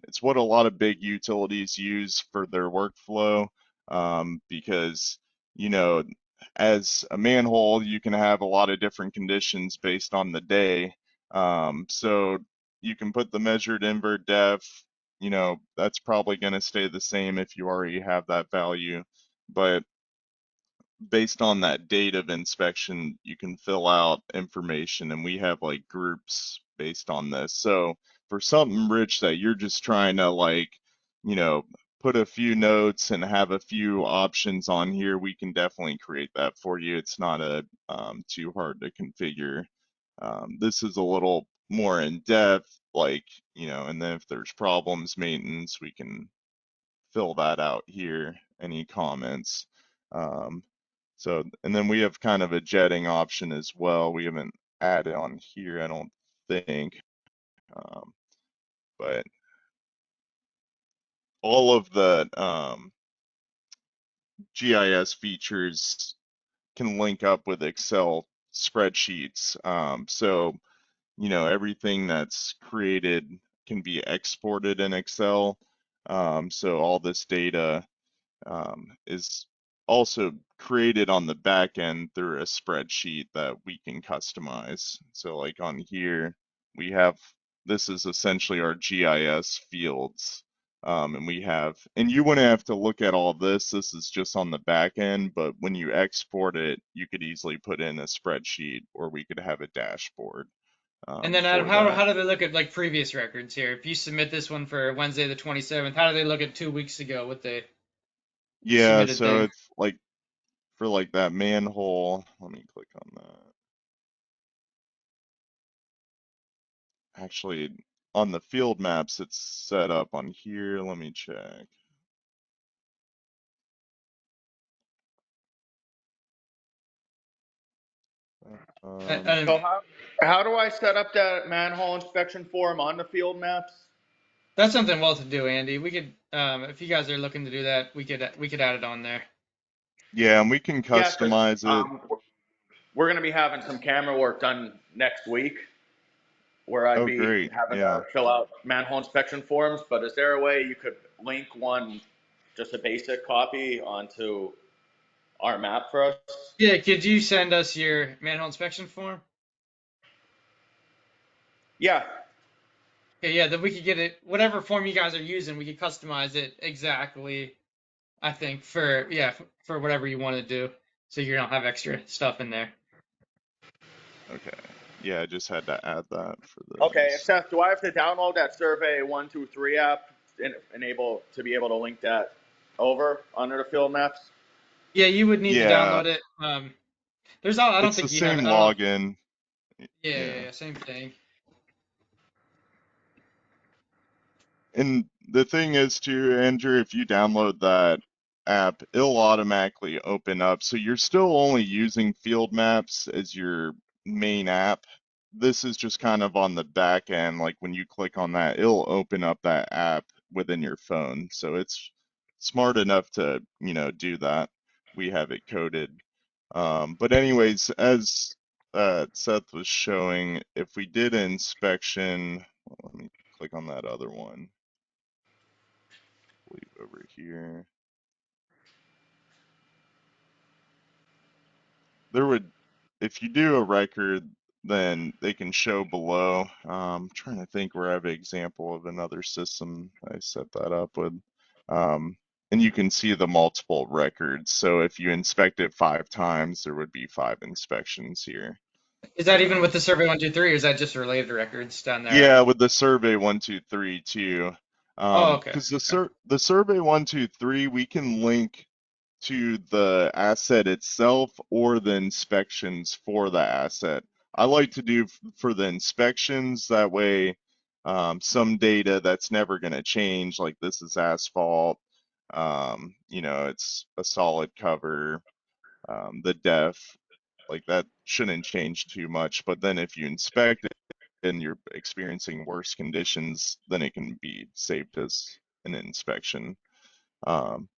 It's what a lot of big utilities use for their workflow, because, you know, as a manhole, you can have a lot of different conditions based on the day. So you can put the measured invert depth, that's probably going to stay the same if you already have that value. But based on that date of inspection, you can fill out information, and we have like groups based on this. So for something rich that you're just trying to like, you know, put a few notes and have a few options on here, we can definitely create that for you. It's not a too hard to configure. This is a little more in depth, like, and then if there's problems, maintenance, we can fill that out here. Any comments? Um, and then we have kind of a jetting option as well. We haven't added on here, I don't think. But all of the GIS features can link up with Excel spreadsheets. Everything that's created can be exported in Excel. So all this data is also created on the back end through a spreadsheet that we can customize. So like on here, we have, this is essentially our GIS fields. And you wouldn't have to look at all this. This is just on the back end, but when you export it, you could easily put in a spreadsheet, or we could have a dashboard and then Adam, for how that. how do they look at like previous records here? If you submit this one for Wednesday the 27th, how do they look at 2 weeks ago? What they Yeah, submitted so there? it's like for like that manhole, let me click on that. Actually, on the field maps, it's set up on here. Let me check. Um, And So how do I set up that manhole inspection form on the field maps? that's something well to do, Andy. We could, if you guys are looking to do that, we could add it on there. yeah, and we can Yeah, because customize it. we're going to be having some camera work done next week where I'd Oh, be great. having Yeah. to fill out manhole inspection forms. But is there a way you could link one, just a basic copy, onto our map for us? Yeah, could you send us your manhole inspection form? Yeah. Okay, yeah, then we could get it, whatever form you guys are using, we could customize it exactly, I think, for whatever you want to do. So you don't have extra stuff in there. Okay. Yeah, I just had to add that for Okay. And this. Seth, do I have to download that Survey 123 app and able to be able to link that over under the field maps? Yeah, you would need to Yeah, download it. I don't it's the think you have same it. I don't. login. Yeah, yeah, Yeah. yeah, same thing. And the thing is too, Andrew, if you download that app, it'll automatically open up. So you're still only using field maps as your main app. This is just kind of on the back end. Like when you click on that, it'll open up that app within your phone. So it's smart enough to, do that. We have it coded. But anyways, as Seth was showing, if we did an inspection, let me click on that other one. Leave over here. There would, if you do a record, then they can show below. Trying to think where I have an example of another system I set that up with. And you can see the multiple records. So if you inspect it 5 times, there would be 5 inspections here. Is that even So with the survey 123, or is that just related records down yeah, there? with the survey 123 too. Oh, okay. Because the survey 123, we can link to the asset itself or the inspections for the asset. I like to do for the inspections, that way some data that's never going to change, like this is asphalt, it's a solid cover, the depth, like that shouldn't change too much. But then if you inspect it and you're experiencing worse conditions, then it can be saved as an inspection. Um,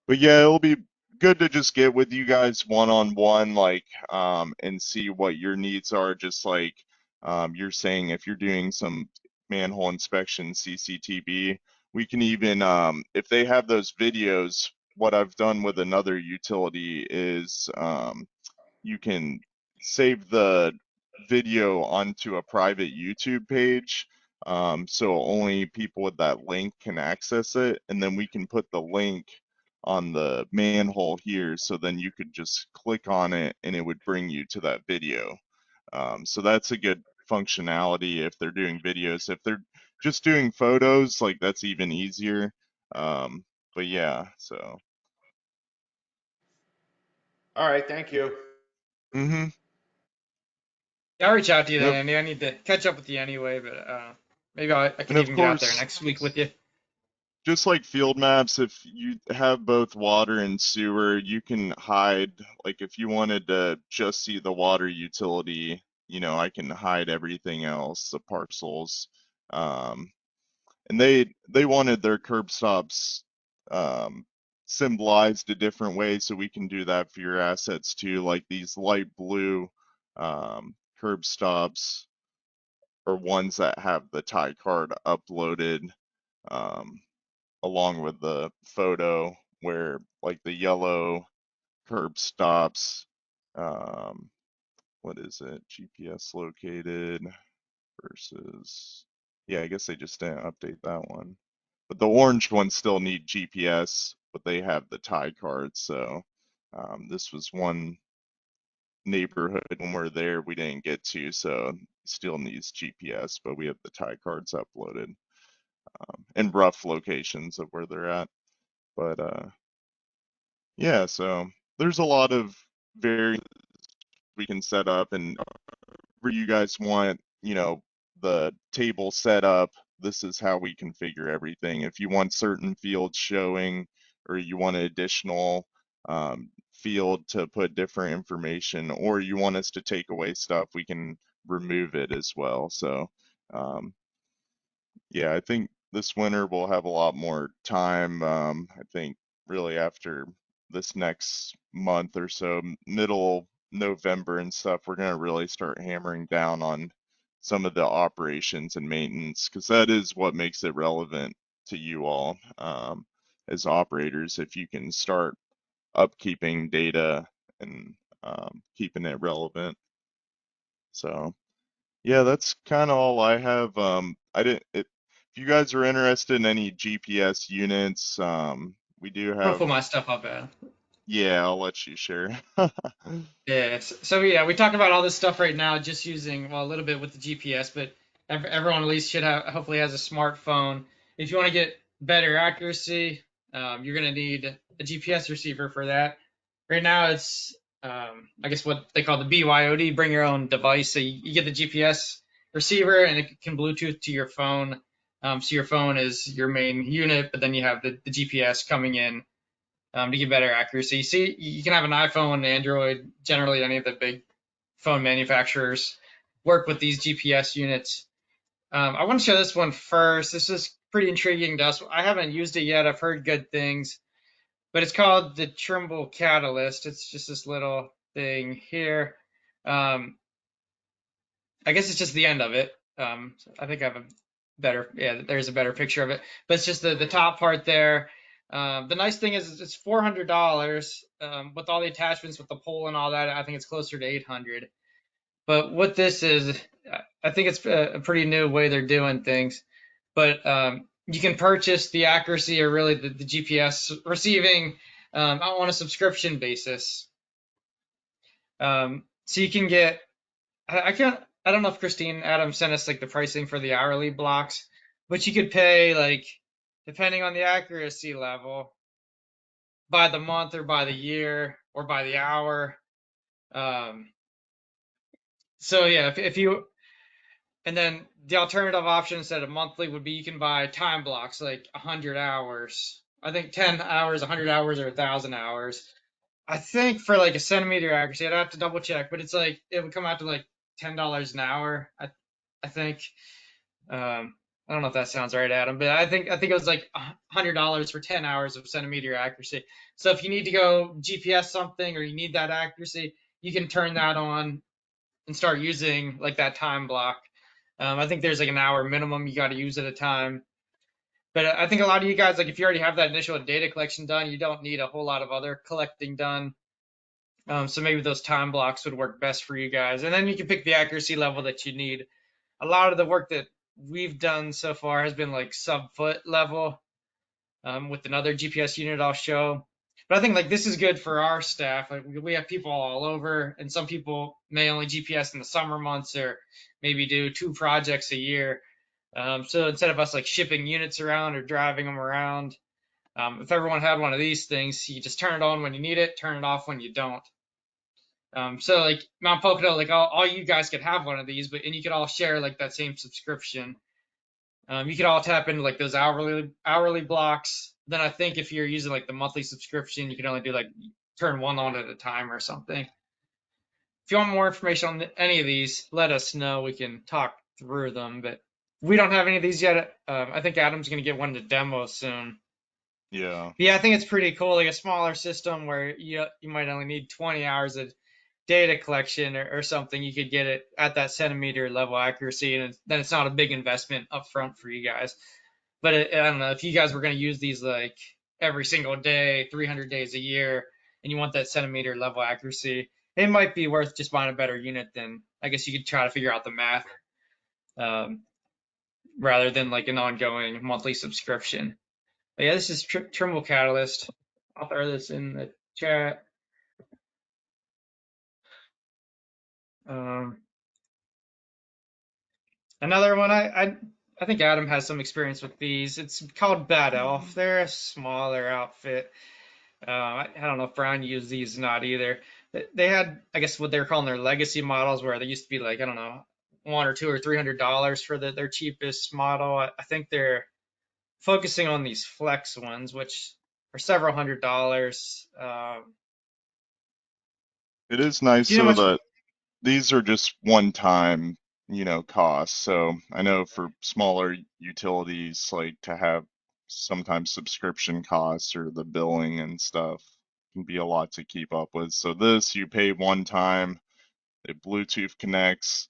but yeah, it'll be good to just get with you guys one-on-one, like, and see what your needs are. Just like you're saying, if you're doing some manhole inspection CCTV, we can even, if they have those videos, what I've done with another utility is you can save the video onto a private YouTube page. So only people with that link can access it. And then we can put the link on the manhole here. So then you could just click on it and it would bring you to that video. So that's a good functionality if they're doing videos. If they're just doing photos, like that's even easier. But yeah, so. All right, thank you. Mm-hmm. Yeah, I'll reach out to you then, Yep. Andy. I need to catch up with you anyway, but maybe I can And of even get out there course, next week with you. just like field maps, if you have both water and sewer, you can hide, like if you wanted to just see the water utility, I can hide everything else, the parcels. Um, and they wanted their curb stops um, symbolized a different way, so we can do that for your assets too, like these light blue curb stops are ones that have the tie card uploaded. Um, Along with the photo where like the yellow curb stops, um, what is it, GPS located versus, yeah, I guess they just didn't update that one. But the orange ones still need GPS, but they have the tie cards. So this was one neighborhood when we're there we didn't get to, so still needs GPS, but we have the tie cards uploaded and rough locations of where they're at. But yeah, so there's a lot of variants we can set up, and where you guys want, the table set up, this is how we configure everything. If you want certain fields showing, or you want an additional field to put different information, or you want us to take away stuff, we can remove it as well. So um, yeah, I think this winter we'll have a lot more time. I think really after this next month or so, middle November and stuff, we're going to really start hammering down on some of the operations and maintenance, because that is what makes it relevant to you all as operators. If you can start upkeeping data and keeping it relevant. So. Yeah, that's kind of all I have. I didn't. If you guys are interested in any GPS units, we do I'm gonna have. pull my stuff up, Adam. Yeah, I'll let you share. Yeah. So yeah, we talk about all this stuff right now, just using well a little bit with the GPS, but everyone at least should have hopefully has a smartphone. If you want to get better accuracy, you're gonna need a GPS receiver for that. Right now, it's I guess what they call the BYOD, bring your own device. So you get the GPS receiver and it can Bluetooth to your phone. So your phone is your main unit, but then you have the GPS coming in to get better accuracy. See, you can have an iPhone, Android, generally any of the big phone manufacturers work with these GPS units. I want to show this one first. This is pretty intriguing to us. I haven't used it yet. I've heard good things, but it's called the Trimble Catalyst. It's just this little thing here. I guess it's just the end of it. I think I have a better, yeah, there's a better picture of it, but it's just the top part there. The nice thing is it's $400 with all the attachments with the pole and all that. I think it's closer to 800. But what this is, I think it's a pretty new way they're doing things. But you can purchase the accuracy or really the GPS receiving on a subscription basis. So you can get, I can't, I don't know if Christine Adams sent us like the pricing for the hourly blocks, but you could pay like, depending on the accuracy level, by the month or by the year or by the hour. So yeah, if you, and then the alternative option instead of monthly would be you can buy time blocks like 100 hours. I think 10 hours, 100 hours, or 1,000 hours. I think for like a centimeter accuracy, I'd have to double check, but it's like it would come out to like $10 an hour. I think. I don't know if that sounds right, Adam, but I think it was like $100 for 10 hours of centimeter accuracy. So if you need to go GPS something or you need that accuracy, you can turn that on and start using like that time block. I think there's like an hour minimum you got to use at a time. But I think a lot of you guys, like if you already have that initial data collection done, you don't need a whole lot of other collecting done. So maybe those time blocks would work best for you guys. And then you can pick the accuracy level that you need. A lot of the work that we've done so far has been like sub-foot level with another GPS unit I'll show. But I think like this is good for our staff. Like we have people all over, and some people may only GPS in the summer months or maybe do 2 projects a year. So instead of us like shipping units around or driving them around, if everyone had one of these things, you just turn it on when you need it, turn it off when you don't. So like Mount Pocono, like all you guys could have one of these, but and you could all share like that same subscription. You could all tap into like those hourly blocks. Then I think if you're using like the monthly subscription, you can only do like turn one on at a time or something. If you want more information on any of these, let us know. We can talk through them. But we don't have any of these yet. I think Adam's going to get one to demo soon. Yeah. But yeah, I think it's pretty cool. Like a smaller system where you might only need 20 hours of data collection or something. You could get it at that centimeter level accuracy, and then it's not a big investment up front for you guys. But I don't know if you guys were going to use these like every single day, 300 days a year, and you want that centimeter level accuracy, it might be worth just buying a better unit than I guess you could try to figure out the math rather than like an ongoing monthly subscription. But yeah, this is Trimble Catalyst. I'll throw this in the chat. Another one, I think Adam has some experience with these. It's called Bad Elf. They're a smaller outfit. I don't know if Brian used these or not either. They had, I guess, what they're calling their legacy models, where they used to be like, I don't know, $100 or $200 or $300 for their cheapest model. I think they're focusing on these flex ones, which are several $100s. It is nice Do you know so much? that these are just one-time, costs. So I know for smaller utilities, like to have sometimes subscription costs or the billing and stuff can be a lot to keep up with. So this, you pay one time, it Bluetooth connects.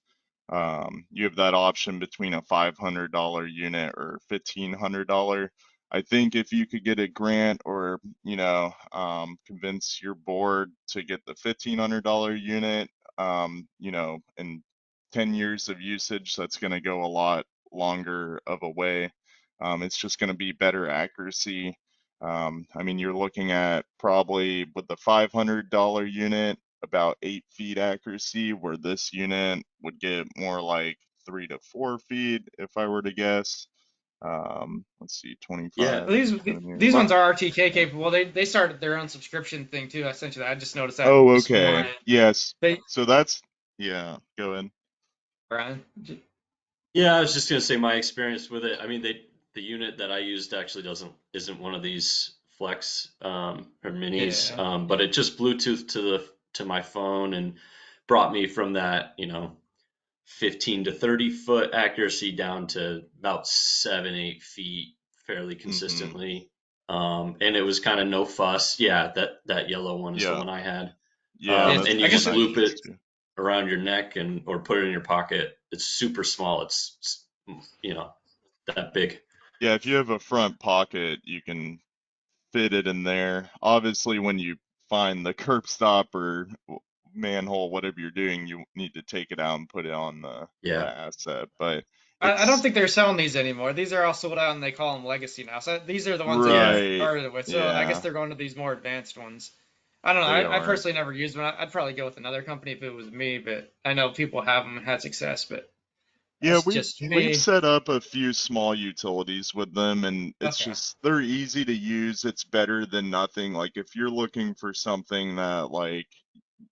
You have that option between a $500 unit or $1,500. I think if you could get a grant or, convince your board to get the $1,500 unit, in 10 years of usage, that's going to go a lot longer of a way. It's just going to be better accuracy. I mean, you're looking at probably with the $500 unit, about 8 feet accuracy, where this unit would get more like 3 to 4 feet, if I were to guess. Let's see, Yeah. 25 These My, ones are RTK capable. They started their own subscription thing too. Essentially, I just noticed that Oh, this okay. morning. Yes. They, So that's, yeah, go ahead. Brian. yeah, I was just gonna say my experience with it. I mean, the unit that I used actually isn't one of these flex or minis, Yeah. but it just Bluetooth to my phone and brought me from that, 15 to 30 foot accuracy down to about 7, 8 feet fairly Mm-hmm. consistently. And it was kind of no fuss. Yeah, that yellow one is the Yeah. one I had. Yeah, It's, that's And I you the guess one just I loop used it too. around your neck or put it in your pocket. It's super small. It's that big. Yeah, if you have a front pocket, you can fit it in there. Obviously, when you find the curb stop or manhole, whatever you're doing, you need to take it out and put it on the Yeah. asset. But I don't it's think they're selling these anymore. These are all sold out and they call them legacy now. So these are the ones that we Yeah. right. started with. So I guess Yeah, they're going to these more advanced ones. I don't know. they I are. personally never used one. I'd probably go with another company if it was me, but I know people have them and had success, but Yeah, that's just we've me. set up a few small utilities with them, and it's Okay. just they're easy to use. It's better than nothing. Like if you're looking for something that like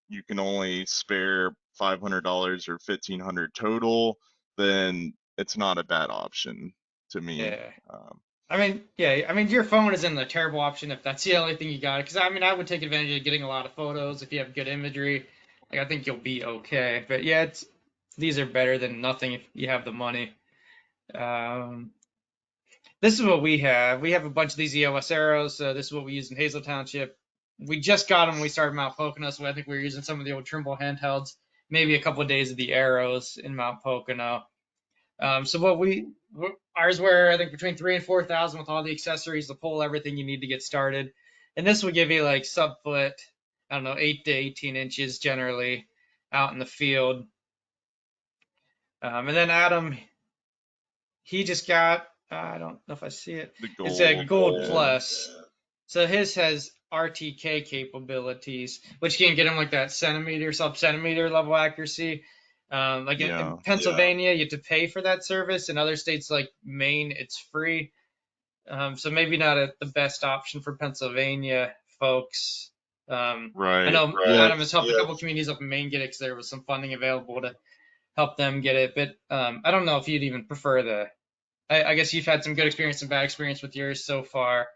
you can only spare $500 or 1,500 total, then it's not a bad option to me. Yeah. Um, I mean, yeah. I mean, your phone isn't a terrible option if that's the only thing you got. Because I mean, I would take advantage of getting a lot of photos if you have good imagery. Like I think you'll be okay. But yeah, these are better than nothing if you have the money. Um, This is what we have. We have a bunch of these EOS arrows. So this is what we use in Hazel Township. We just got them when we started Mount Pocono, so I think we were using some of the old Trimble handhelds, maybe a couple of days of the arrows in Mount Pocono. So ours were I think between 3,000 and 4,000 with all the accessories, the pole, everything you need to get started. And this will give you like sub-foot, I don't know, 8 to 18 inches generally out in the field. And then Adam, he just got, I don't know if I see it. the It's a gold, Gold yeah, Plus. So his has RTK capabilities, which can get him like that centimeter, sub-centimeter level accuracy. Like in yeah, Pennsylvania, you have to pay for that service. In other states like Maine, it's free. So maybe not the best option for Pennsylvania folks. I right. know Yeah, Adam has helped a couple communities up in Maine get it because there was some funding available to help them get it. But I don't know if you'd even prefer I guess you've had some good experience and bad experience with yours so far,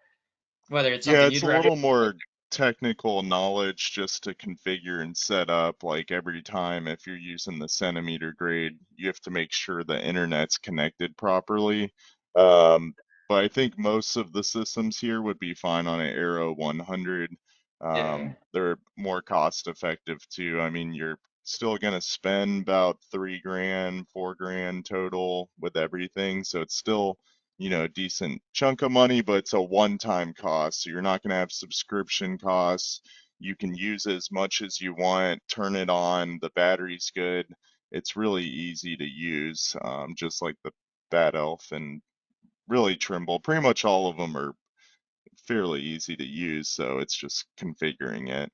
whether it's Yeah, something it's you'd a recommend. little more technical knowledge just to configure and set up. Like every time, if you're using the centimeter grade, you have to make sure the internet's connected properly. Um, but I think most of the systems here would be fine on an Aero 100. Yeah, They're more cost effective too. I mean, you're still going to spend about 3 grand, 4 grand total with everything. So it's still a decent chunk of money, but it's a one-time cost. So you're not going to have subscription costs. You can use it as much as you want, turn it on. The battery's good. It's really easy to use, just like the Bad Elf and really Trimble. Pretty much all of them are fairly easy to use, so it's just configuring it.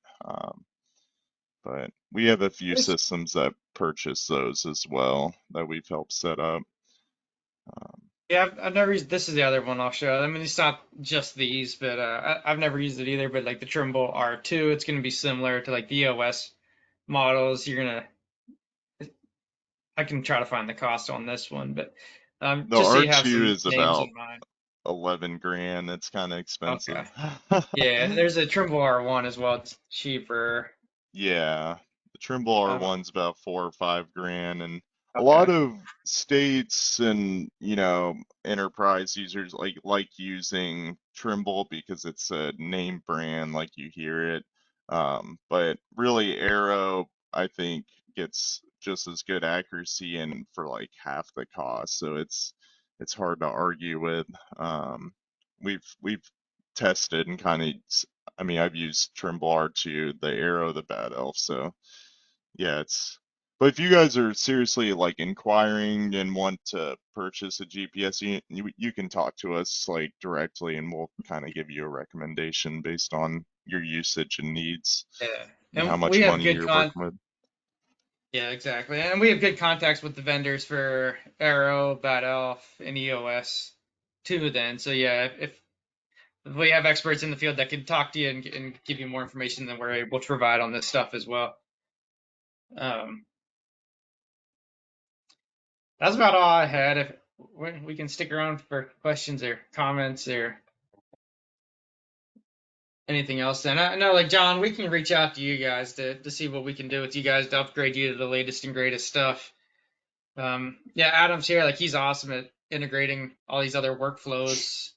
But we have a few This- systems that purchase those as well that we've helped set up. Um, yeah. I've never used. This is the other one I'll show. I mean, it's not just these, but I've never used it either. But like the Trimble R2, it's going to be similar to like the EOS models. I can try to find the cost on this one, but the just so you have R2 some is names about in mind. 11 grand. It's kind of Okay. expensive. Yeah, there's a Trimble R1 as well. It's cheaper. Yeah, the Trimble Uh, R1's about 4 or 5 grand, and a lot okay. of states and enterprise users like using Trimble because it's a name brand, like you hear it. But really, Arrow I think gets just as good accuracy and for like half the cost, so it's hard to argue with. Um, we've tested and kind of I mean, I've used Trimble R2, the Arrow, the Bad Elf, so yeah, it's. But if you guys are seriously like inquiring and want to purchase a GPS, you can talk to us like directly, and we'll kind of give you a recommendation based on your usage and needs Yeah. and how And we much have money good you're working with. yeah, exactly. And we have good contacts with the vendors for Arrow, Bad Elf, and EOS too then. So yeah, if we have experts in the field that can talk to you and give you more information than we're able to provide on this stuff as well. Um, that's about all I had. If we can stick around for questions or comments or anything else, then I know, like John, we can reach out to you guys to see what we can do with you guys to upgrade you to the latest and greatest stuff. Yeah, Adam's here. Like he's awesome at integrating all these other workflows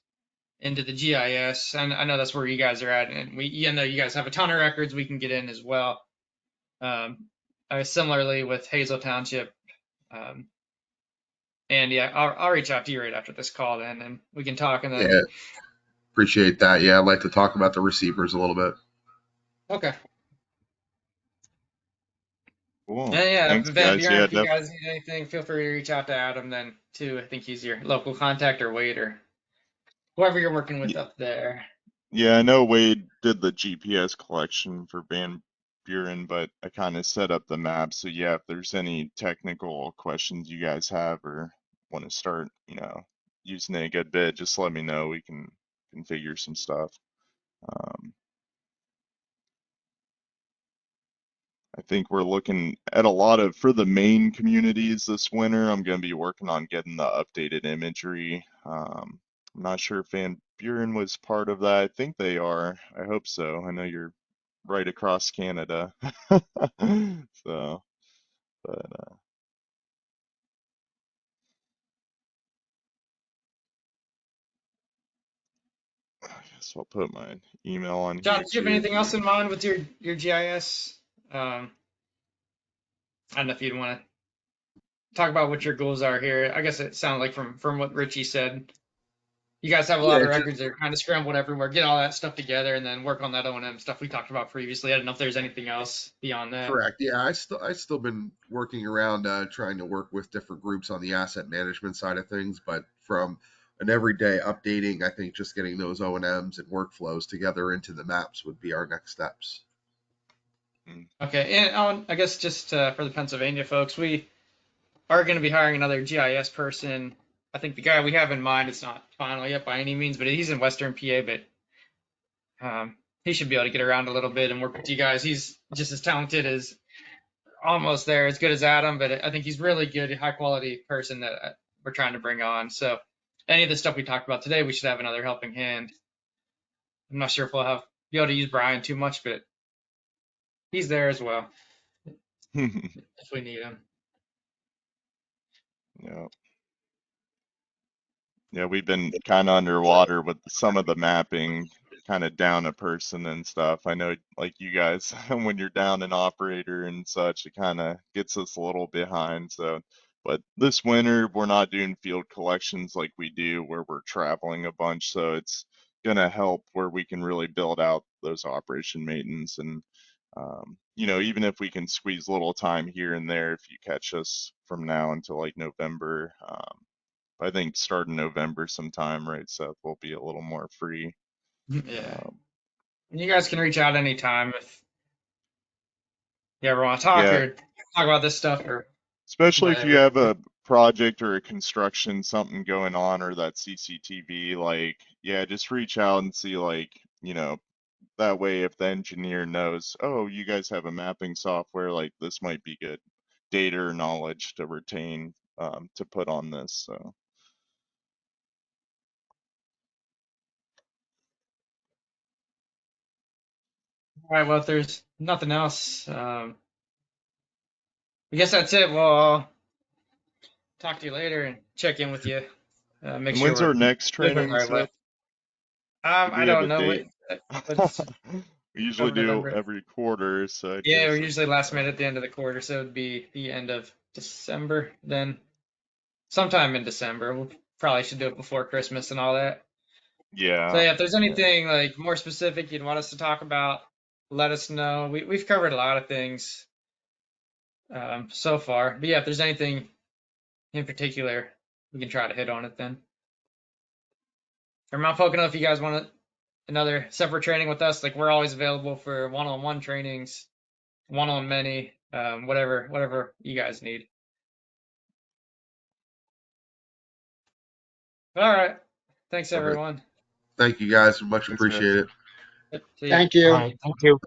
into the GIS, and I know that's where you guys are at. And you know, you guys have a ton of records we can get in as well. Similarly with Hazel Township, um, and yeah, I'll reach out to you right after this call then, and we can talk. And then Yeah, appreciate that. Yeah, I'd like to talk about the receivers a little bit. okay, Cool. Yeah, Thanks, Van guys. Buren, Yeah, if you guys need anything, feel free to reach out to Adam then too. I think he's your local contact, or Wade, or whoever you're working with up there. yeah, I know Wade did the GPS collection for Van Buren, but I kind of set up the map. So yeah, if there's any technical questions you guys have or want to start, using it a good bit, just let me know. We can configure some stuff. I think we're looking at a lot of, for the main communities this winter, I'm going to be working on getting the updated imagery. I'm not sure if Van Buren was part of that. I think they are. I hope so. I know you're right across Canada. So, but I guess I'll put my email on John, here do you have too if anything else you. in mind with your GIS? I don't know if you'd want to talk about what your goals are here. I guess it sounded like from what Richie said, you guys have a lot Yeah, of records that are kind of scrambled everywhere. Get all that stuff together and then work on that O&M stuff we talked about previously. I don't know if there's anything else beyond that. correct. Yeah, I still been working around trying to work with different groups on the asset management side of things, but from an everyday updating, I think just getting those O&Ms and workflows together into the maps would be our next steps. Mm. Okay, and I guess just for the Pennsylvania folks, we are going to be hiring another GIS person. I think the guy we have in mind is not final yet by any means, but he's in Western PA, but he should be able to get around a little bit and work with you guys. He's just as talented as, almost there, as good as Adam, but I think he's really good, high quality person that we're trying to bring on. So any of the stuff we talked about today, we should have another helping hand. I'm not sure if we'll be able to use Brian too much, but he's there as well if we need him. Yeah. Yeah, we've been kind of underwater with some of the mapping, kind of down a person and stuff. I know, like you guys, when you're down an operator and such, it kind of gets us a little behind. So, but this winter, we're not doing field collections like we do where we're traveling a bunch. So it's gonna help where we can really build out those operation maintenance and, even if we can squeeze a little time here and there, if you catch us from now until like November, I think starting November sometime, right, Seth, will be a little more free. Yeah. Um, You guys can reach out anytime if you ever want to talk yeah, or talk about this stuff or especially if you whatever. have a project or a construction, something going on, or that CCTV, like, yeah, just reach out and see, like, that way if the engineer knows, oh, you guys have a mapping software, like this might be good data or knowledge to retain, to put on this. So. All right, well, if there's nothing else, I guess that's it. Well, I'll talk to you later and check in with you. Make And sure when's our we're next doing the training, right way. Seth? Do I we have don't a know date? what's We usually over do November. every quarter, so I Yeah, we're guess usually last minute at the end of the quarter, so it'd be the end of December. Then sometime in December, we probably should do it before Christmas and all that. So yeah, yeah, if there's yeah. anything like more specific you'd want us to talk about, let us know. We've covered a lot of things so far, but yeah, if there's anything in particular, we can try to hit on it then. Or Mount Pocono, if you guys want another separate training with us, like we're always available for one-on-one trainings, one-on-many, whatever you guys need. All right. Thanks, Perfect. everyone. Thank you guys. Much Thanks, guys. appreciated. Yep, see ya. Thank All you. right, thank you.